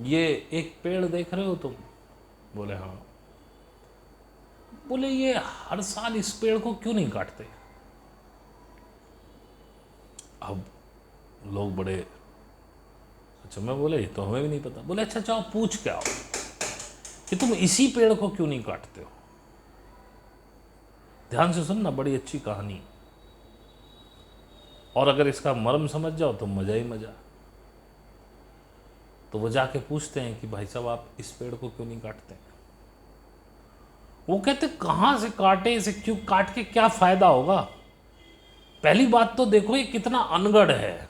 ये एक पेड़ देख रहे हो तुम? बोले हाँ। बोले ये हर साल इस पेड़ को क्यों नहीं काटते? अब लोग बड़े अच्छा, मैं बोले ये तो हमें भी नहीं पता। बोले अच्छा जाओ पूछ के आओ कि तुम इसी पेड़ को क्यों नहीं काटते हो। ध्यान से सुनना, बड़ी अच्छी कहानी, और अगर इसका मर्म समझ जाओ तो मजा ही मजा। तो वो जाके पूछते हैं कि भाई साहब आप इस पेड़ को क्यों नहीं काटते? वो कहते कहां से काटे, इसे क्यों काट के क्या फायदा होगा? पहली बात तो देखो ये कितना अनगढ़ है,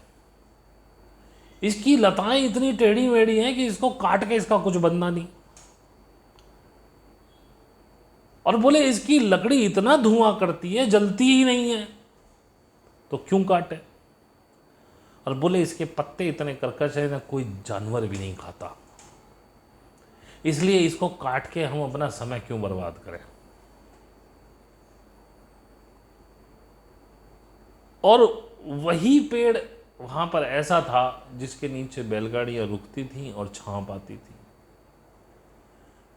इसकी लताएं इतनी टेढ़ी मेढ़ी हैं कि इसको काट के इसका कुछ बनना नहीं। और बोले इसकी लकड़ी इतना धुआं करती है, जलती ही नहीं है, तो क्यों काटे। और बोले इसके पत्ते इतने कर्कश है ना, कोई जानवर भी नहीं खाता, इसलिए इसको काट के हम अपना समय क्यों बर्बाद करें। और वही पेड़ वहां पर ऐसा था जिसके नीचे बैलगाड़ियां रुकती थीं और छांव पाती थी,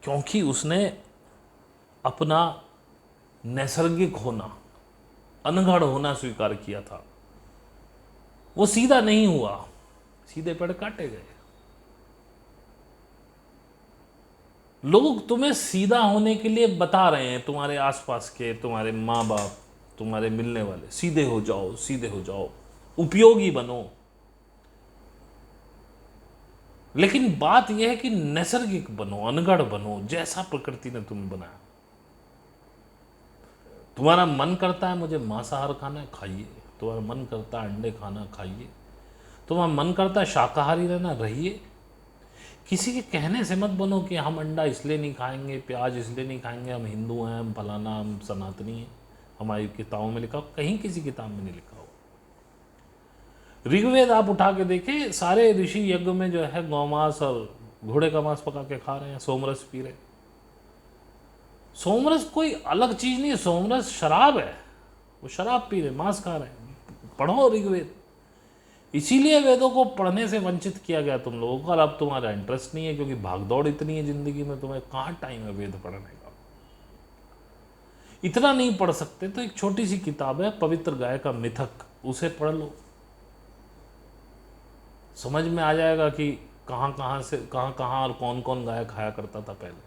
क्योंकि उसने अपना नैसर्गिक होना, अनगढ़ होना स्वीकार किया था। वो सीधा नहीं हुआ, सीधे पेड़ काटे गए। लोग तुम्हें सीधा होने के लिए बता रहे हैं, तुम्हारे आसपास के, तुम्हारे माँ बाप, तुम्हारे मिलने वाले, सीधे हो जाओ, सीधे हो जाओ, उपयोगी बनो। लेकिन बात यह है कि नैसर्गिक बनो, अनगढ़ बनो, जैसा प्रकृति ने तुम्हें बनाया। तुम्हारा मन करता है मुझे मांसाहार खाना है, खाइए। तुम्हारा मन करता है अंडे खाना, खाइए। तुम्हारा मन करता है शाकाहारी रहना, रहिए। किसी के कहने से मत बनो कि हम अंडा इसलिए नहीं खाएंगे, प्याज इसलिए नहीं खाएंगे, हम हिंदू हैं, हम फलाना, हम सनातनी हैं। हमारी किताबों में लिखा हो, कहीं किसी किताब में नहीं लिखा हो। ऋग्वेद आप उठा के देखें, सारे ऋषि यज्ञ में जो है गौमांस और घोड़े का मांस पका के खा रहे हैं, सोमरस पी रहे हैं। सोमरस कोई अलग चीज नहीं है, सोमरस शराब है, वो शराब पी रहे, मांस खा रहे हैं। पढ़ो ऋग्वेद। इसीलिए वेदों को पढ़ने से वंचित किया गया तुम लोगों को, और अब तुम्हारा इंटरेस्ट नहीं है, क्योंकि भागदौड़ इतनी है जिंदगी में, तुम्हें कहाँ टाइम है वेद पढ़ने का। इतना नहीं पढ़ सकते तो एक छोटी सी किताब है पवित्र गाय का मिथक, उसे पढ़ लो, समझ में आ जाएगा कि कहाँ कहाँ से कहाँ और कौन कौन गाय खाया करता था पहले।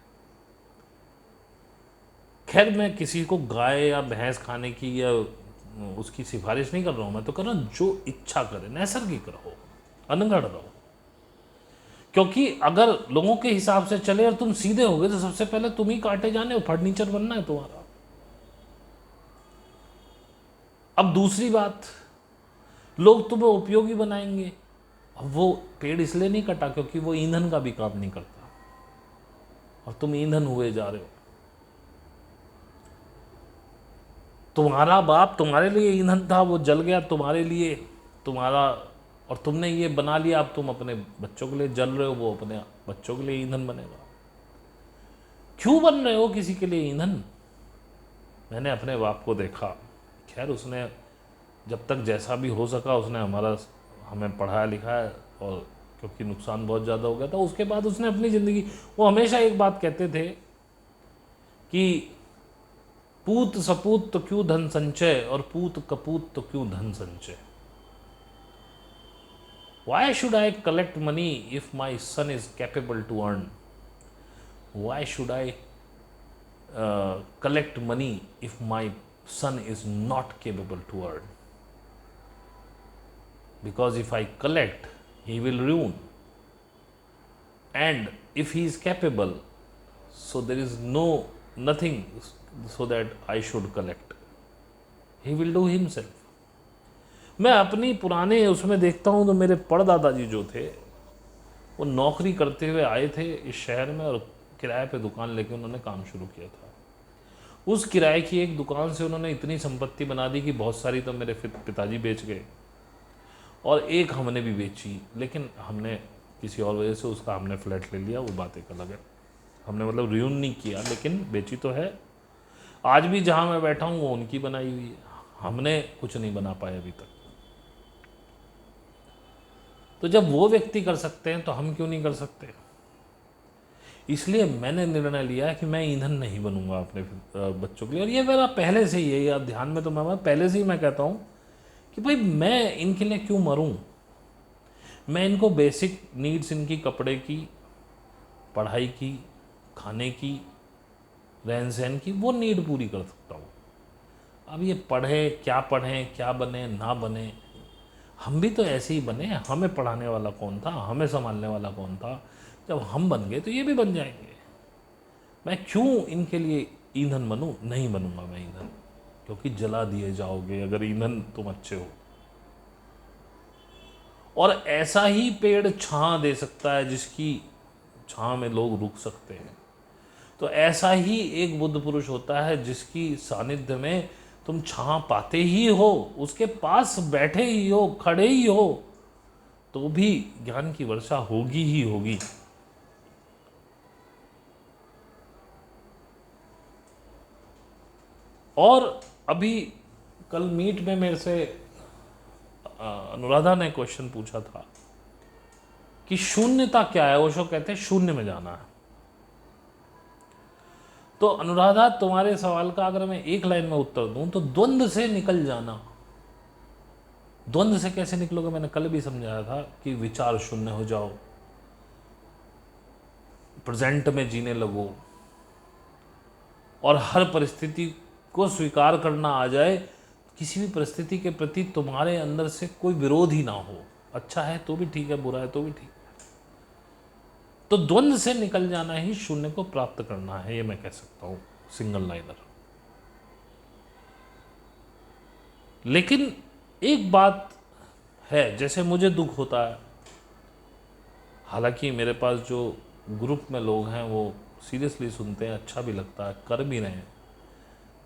खैर, मैं किसी को गाय या भैंस खाने की या उसकी सिफारिश नहीं कर रहा हूं, मैं तो कर रहा हूं जो इच्छा करे, नैसर्गिक रहो, अनगढ़ रहो। क्योंकि अगर लोगों के हिसाब से चले और तुम सीधे हो गए तो सबसे पहले तुम ही काटे जाने हो, फर्नीचर बनना है तुम्हारा। अब दूसरी बात, लोग तुम्हें उपयोगी बनाएंगे। अब वो पेड़ इसलिए नहीं कटा क्योंकि वो ईंधन का भी काम नहीं करता, और तुम ईंधन हुए जा रहे हो। तुम्हारा बाप तुम्हारे लिए ईंधन था, वो जल गया तुम्हारे लिए, तुम्हारा, और तुमने ये बना लिया, अब तुम अपने बच्चों के लिए जल रहे हो, वो अपने बच्चों के लिए ईंधन बनेगा। क्यों बन रहे हो किसी के लिए ईंधन। मैंने अपने बाप को देखा, खैर उसने जब तक जैसा भी हो सका उसने हमें पढ़ाया लिखाया, और क्योंकि नुकसान बहुत ज़्यादा हो गया था उसके बाद उसने अपनी ज़िंदगी, वो हमेशा एक बात कहते थे कि पूत सपूत तो क्यों धन संचय, और पूत कपूत तो क्यों धन संचय। Why should I collect money if my son is capable to earn? Why should I collect money if my son is not capable to earn? Because if I collect, he will ruin. And if he is capable, so there is nothing so that I should collect. He will do himself. मैं अपनी पुराने उसमें देखता हूँ तो मेरे परदादा जी जो थे वो नौकरी करते हुए आए थे इस शहर में, और किराए पे दुकान लेके उन्होंने काम शुरू किया था। उस किराए की एक दुकान से उन्होंने इतनी संपत्ति बना दी कि बहुत सारी तो मेरे पिताजी बेच गए, और एक हमने भी बेची, लेकिन हमने किसी और वजह से उसका हमने फ्लैट ले लिया, वो बात एक अलग है। हमने मतलब रियून नहीं किया, लेकिन बेची तो है। आज भी जहाँ मैं बैठा हूँ वो उनकी बनाई हुई है, हमने कुछ नहीं बना पाए अभी तक। तो जब वो व्यक्ति कर सकते हैं तो हम क्यों नहीं कर सकते। इसलिए मैंने निर्णय लिया कि मैं ईंधन नहीं बनूंगा अपने बच्चों के लिए, और ये मेरा पहले से ही है, या ध्यान में तो मैं पहले से ही मैं कहता हूँ कि भाई मैं इनके लिए क्यों मरूं। मैं इनको बेसिक नीड्स, इनकी कपड़े की, पढ़ाई की, खाने की, रहन सहन की, वो नीड पूरी कर सकता हूँ। अब ये पढ़े क्या बने ना बने, हम भी तो ऐसे ही बने। हमें पढ़ाने वाला कौन था, हमें संभालने वाला कौन था। जब हम बन गए तो ये भी बन जाएंगे। मैं क्यों इनके लिए ईंधन बनूं, नहीं बनूंगा मैं ईंधन, क्योंकि जला दिए जाओगे अगर ईंधन तुम अच्छे हो। और ऐसा ही पेड़ छां दे सकता है जिसकी छां में लोग रुक सकते हैं। तो ऐसा ही एक बुद्ध पुरुष होता है जिसकी सानिध्य में तुम छां पाते ही हो, उसके पास बैठे ही हो, खड़े ही हो, तो भी ज्ञान की वर्षा होगी ही होगी। और अभी कल मीट में मेरे से अनुराधा ने क्वेश्चन पूछा था कि शून्यता क्या है। ओशो कहते हैं शून्य में जाना है। तो अनुराधा, तुम्हारे सवाल का अगर मैं एक लाइन में उत्तर दूं तो द्वंद्व से निकल जाना। द्वंद्व से कैसे निकलोगे, मैंने कल भी समझाया था कि विचार शून्य हो जाओ, प्रेजेंट में जीने लगो, और हर परिस्थिति को स्वीकार करना आ जाए। किसी भी परिस्थिति के प्रति तुम्हारे अंदर से कोई विरोध ही ना हो, अच्छा है तो भी ठीक है, बुरा है तो भी ठीक है। तो द्वंद्व से निकल जाना ही शून्य को प्राप्त करना है, ये मैं कह सकता हूं, सिंगल लाइनर। लेकिन एक बात है, जैसे मुझे दुख होता है, हालांकि मेरे पास जो ग्रुप में लोग हैं वो सीरियसली सुनते हैं, अच्छा भी लगता है, कर भी रहे हैं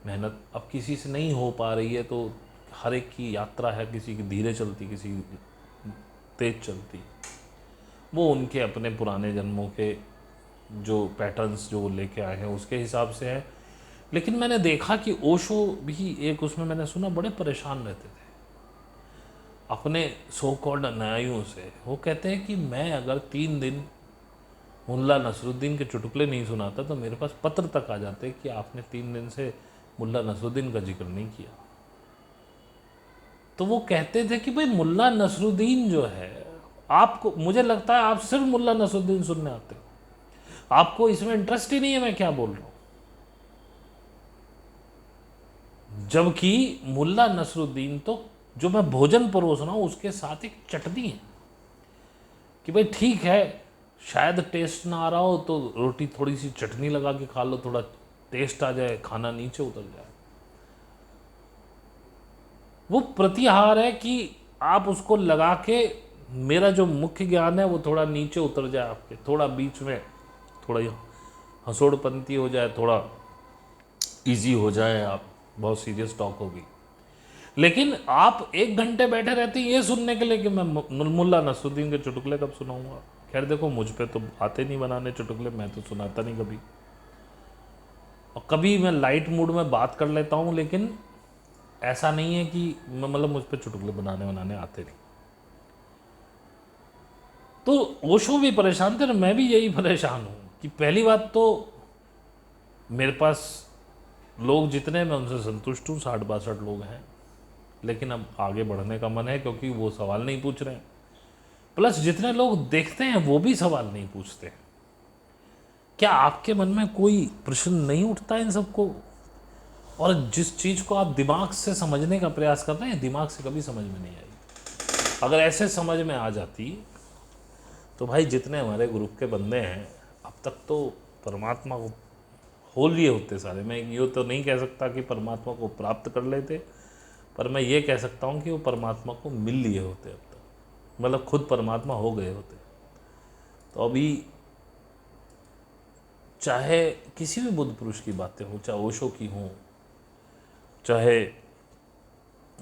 मेहनत। अब किसी से नहीं हो पा रही है तो हर एक की यात्रा है, किसी की धीरे चलती, किसी की तेज चलती, वो उनके अपने पुराने जन्मों के जो पैटर्न्स जो वो लेके आए हैं उसके हिसाब से है। लेकिन मैंने देखा कि ओशो भी एक, उसमें मैंने सुना बड़े परेशान रहते थे अपने सो कॉल्ड अनुयायियों से। वो कहते हैं कि मैं अगर 3 दिन मुल्ला नसरुद्दीन के चुटकुले नहीं सुनाता तो मेरे पास पत्र तक आ जाते कि आपने 3 दिन से मुल्ला नसरुद्दीन का जिक्र नहीं किया। तो वो कहते थे कि भाई मुल्ला नसरुद्दीन जो है, आपको, मुझे लगता है आप सिर्फ मुल्ला नसरुद्दीन सुनने आते हो, आपको इसमें इंटरेस्ट ही नहीं है मैं क्या बोल रहा हूं। जबकि मुल्ला नसरुद्दीन तो जो मैं भोजन परोस रहा हूं उसके साथ एक चटनी है कि भाई ठीक है, शायद टेस्ट ना आ रहा हो तो रोटी थोड़ी सी चटनी लगा के खा लो, थोड़ा टेस्ट आ जाए, खाना नीचे उतर जाए। वो प्रतिहार है कि आप उसको लगा के, मेरा जो मुख्य ज्ञान है वो थोड़ा नीचे उतर जाए आपके, थोड़ा बीच में थोड़ा हंसोड़पंती हो जाए, थोड़ा इजी हो जाए, आप बहुत सीरियस टॉक होगी। लेकिन आप 1 घंटे बैठे रहते हैं ये सुनने के लिए कि मैं मुल्ला नसरुद्दीन के चुटकुले कब सुनाऊंगा। खैर देखो, मुझ पे तो आते नहीं बनाने चुटकुले, मैं तो सुनाता नहीं कभी, और कभी मैं लाइट मूड में बात कर लेता हूँ, लेकिन ऐसा नहीं है कि मैं, मतलब मुझ पे चुटकुले बनाने आते नहीं। तो ओशो भी परेशान थे और मैं भी यही परेशान हूँ कि पहली बात तो मेरे पास लोग जितने, मैं उनसे संतुष्ट हूँ, 60-62 लोग हैं। लेकिन अब आगे बढ़ने का मन है क्योंकि वो सवाल नहीं पूछ रहे हैं, प्लस जितने लोग देखते हैं वो भी सवाल नहीं पूछते। क्या आपके मन में कोई प्रश्न नहीं उठता इन सबको? और जिस चीज़ को आप दिमाग से समझने का प्रयास कर रहे हैं, दिमाग से कभी समझ में नहीं आई। अगर ऐसे समझ में आ जाती तो भाई जितने हमारे ग्रुप के बंदे हैं अब तक तो परमात्मा को हो लिए होते सारे। मैं ये तो नहीं कह सकता कि परमात्मा को प्राप्त कर लेते, पर मैं ये कह सकता हूँ कि वो परमात्मा को मिल लिए होते अब तक, मतलब खुद परमात्मा हो गए होते। तो अभी चाहे किसी भी बुद्ध पुरुष की बातें हों, चाहे ओशो की हों, चाहे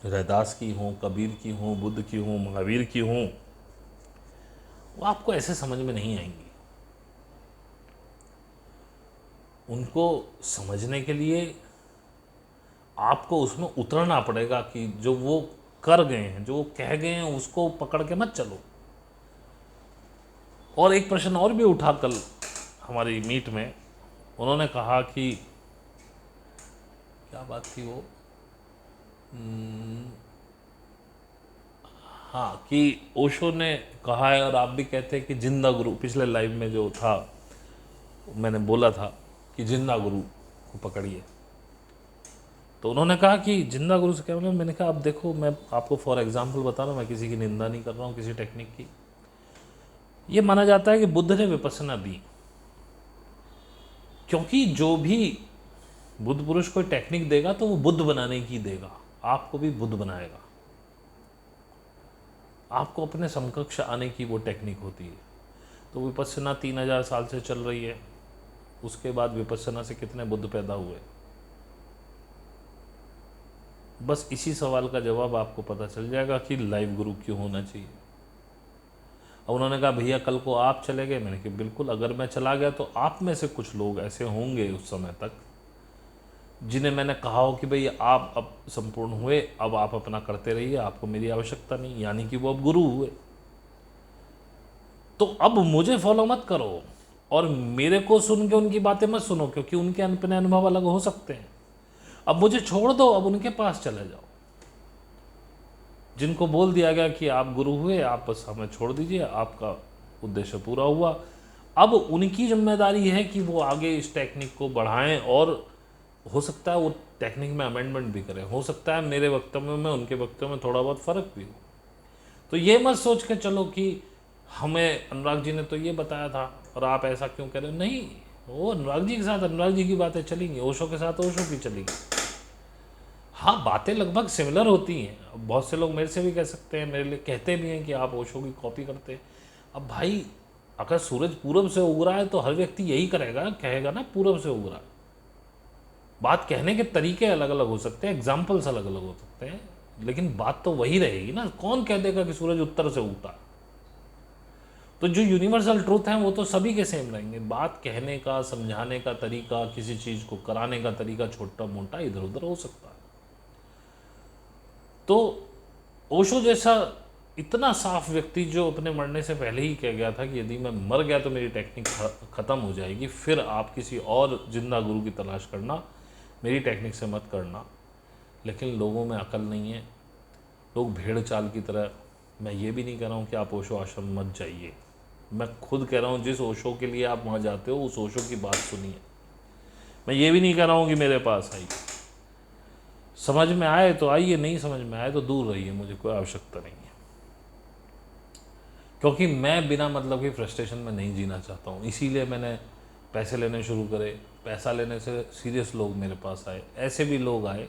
रैदास की हों, कबीर की हों, बुद्ध की हों, महावीर की हों, वो आपको ऐसे समझ में नहीं आएंगी। उनको समझने के लिए आपको उसमें उतरना पड़ेगा कि जो वो कर गए हैं, जो वो कह गए हैं, उसको पकड़ के मत चलो। और एक प्रश्न और भी उठा कल हमारी मीट में, उन्होंने कहा कि क्या बात थी वो, हाँ, कि ओशो ने कहा है और आप भी कहते हैं कि जिंदा गुरु, पिछले लाइव में जो था मैंने बोला था कि जिंदा गुरु को पकड़िए। तो उन्होंने कहा कि जिंदा गुरु से क्या मतलब, मैंने कहा अब देखो, मैं आपको फॉर एग्जांपल बता रहा हूँ, मैं किसी की निंदा नहीं कर रहा हूँ किसी टेक्निक की। ये माना जाता है कि बुद्ध ने विपස්සना दी, क्योंकि जो भी बुद्ध पुरुष कोई टेक्निक देगा तो वो बुद्ध बनाने की देगा, आपको भी बुद्ध बनाएगा। आपको अपने समकक्ष आने की वो टेक्निक होती है। तो विपස්සना 3000 साल से चल रही है, उसके बाद विपश्यना से कितने बुद्ध पैदा हुए? बस इसी सवाल का जवाब आपको पता चल जाएगा कि लाइव गुरु क्यों होना चाहिए। अब उन्होंने कहा भैया कल को आप चले गए। मैंने कहा बिल्कुल, अगर मैं चला गया तो आप में से कुछ लोग ऐसे होंगे उस समय तक जिन्हें मैंने कहा हो कि भाई आप अब संपूर्ण हुए, अब आप अपना करते रहिए, आपको मेरी आवश्यकता नहीं, यानी कि वो अब गुरु हुए। तो अब मुझे फॉलो मत करो और मेरे को सुन के उनकी बातें मत सुनो, क्योंकि उनके अपने अनुभव अलग हो सकते हैं। अब मुझे छोड़ दो, अब उनके पास चले जाओ जिनको बोल दिया गया कि आप गुरु हुए, आप बस हमें छोड़ दीजिए, आपका उद्देश्य पूरा हुआ। अब उनकी जिम्मेदारी है कि वो आगे इस टेक्निक को बढ़ाएं और हो सकता है वो टेक्निक में अमेंडमेंट भी करें, हो सकता है मेरे वक्तव्य में उनके वक्तव्य में थोड़ा बहुत फ़र्क भी हो। तो ये मत सोच के चलो कि हमें अनुराग जी ने तो ये बताया था और आप ऐसा क्यों कह रहे हो। नहीं, वो अनुराग जी के साथ अनुराग जी की बातें चलेंगी, ओशो के साथ ओशो की चलेगी। हाँ, बातें लगभग सिमिलर होती हैं। बहुत से लोग मेरे से भी कह सकते हैं, मेरे लिए कहते भी हैं कि आप ओशो की कॉपी करते हैं। अब भाई अगर सूरज पूरब से उग रहा है तो हर व्यक्ति यही करेगा, कहेगा ना पूरब से उग रहा है। बात कहने के तरीके अलग अलग हो सकते हैं, एग्जाम्पल्स अलग अलग हो सकते हैं, लेकिन बात तो वही रहेगी ना। कौन कह देगा कि सूरज उत्तर से उगता है? तो जो यूनिवर्सल ट्रूथ है वो तो सभी के सेम रहेंगे। बात कहने का, समझाने का तरीका, किसी चीज़ को कराने का तरीका छोटा मोटा इधर उधर हो सकता है। तो ओशो जैसा इतना साफ व्यक्ति जो अपने मरने से पहले ही कह गया था कि यदि मैं मर गया तो मेरी टेक्निक ख़त्म हो जाएगी, फिर आप किसी और जिंदा गुरु की तलाश करना, मेरी टेक्निक से मत करना। लेकिन लोगों में अकल नहीं है, लोग भेड़ चाल की तरह। मैं ये भी नहीं कह रहा हूँ कि आप ओशो आश्रम मत जाइए, मैं खुद कह रहा हूँ जिस ओशो के लिए आप वहाँ जाते हो उस ओशो की बात सुनिए। मैं ये भी नहीं कह रहा हूँ कि मेरे पास आइए, समझ में आए तो आइए, नहीं समझ में आए तो दूर रहिए, मुझे कोई आवश्यकता नहीं है। क्योंकि मैं बिना मतलब की फ्रस्ट्रेशन में नहीं जीना चाहता हूँ, इसीलिए मैंने पैसे लेने शुरू करे। पैसा लेने से सीरियस लोग मेरे पास आए, ऐसे भी लोग आए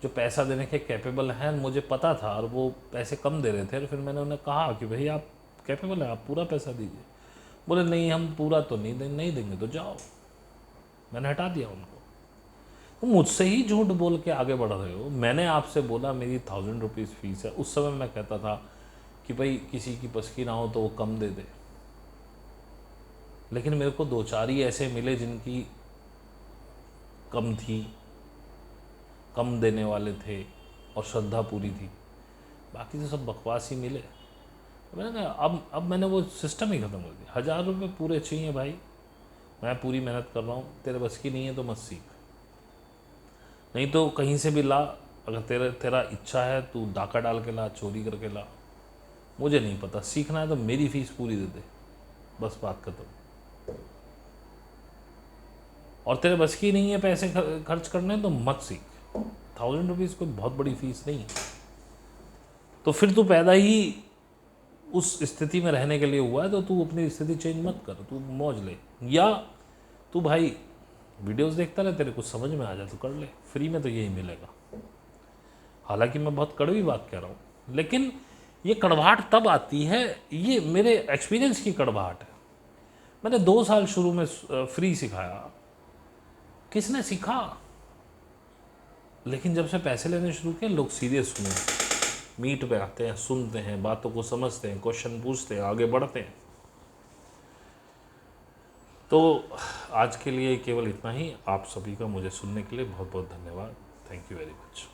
जो पैसा देने के कैपेबल हैं, मुझे पता था, और वो पैसे कम दे रहे थे। और फिर मैंने उन्हें कहा कि भाई आप कैपेबल हैं, आप पूरा पैसा दीजिए। बोले नहीं, हम पूरा तो नहीं देंगे तो जाओ। मैंने हटा दिया उनको। तो मुझसे ही झूठ बोल के आगे बढ़ रहे हो। मैंने आपसे बोला मेरी 1000 रुपीज़ फीस है, उस समय मैं कहता था कि भाई किसी की बस की ना हो तो वो कम दे दे। लेकिन मेरे को 2-4 ही ऐसे मिले जिनकी कम थी, कम देने वाले थे और श्रद्धा पूरी थी, बाकी तो सब बकवास ही मिले। तो मैंने कहा अब मैंने वो सिस्टम ही ख़त्म कर दिया। 1000 रुपये पूरे चाहिए भाई, मैं पूरी मेहनत कर रहा हूँ, तेरे बस की नहीं है तो मत सीख, नहीं तो कहीं से भी ला। अगर तेरा इच्छा है तू डाका डाल के ला, चोरी करके ला, मुझे नहीं पता। सीखना है तो मेरी फीस पूरी दे दे, बस बात खत्म। और तेरे बस की नहीं है पैसे खर्च करने तो मत सीख। 1000 रुपीज़ कोई बहुत बड़ी फीस नहीं है। तो फिर तू पैदा ही उस स्थिति में रहने के लिए हुआ है, तो तू अपनी स्थिति चेंज मत कर, तू मौज ले। या तू भाई वीडियोस देखता रहे, तेरे को समझ में आ जाए तो कर ले, फ्री में तो यही मिलेगा। हालांकि मैं बहुत कड़वी बात कह रहा हूँ, लेकिन ये कड़वाहट तब आती है, ये मेरे एक्सपीरियंस की कड़वाहट है। मैंने 2 साल शुरू में फ्री सिखाया, किसने सीखा? लेकिन जब से पैसे लेने शुरू किए, लोग सीरियस हुए, मीट पे आते हैं, सुनते हैं, बातों को समझते हैं, क्वेश्चन पूछते हैं, आगे बढ़ते हैं। तो आज के लिए केवल इतना ही। आप सभी का मुझे सुनने के लिए बहुत बहुत धन्यवाद। Thank you very much.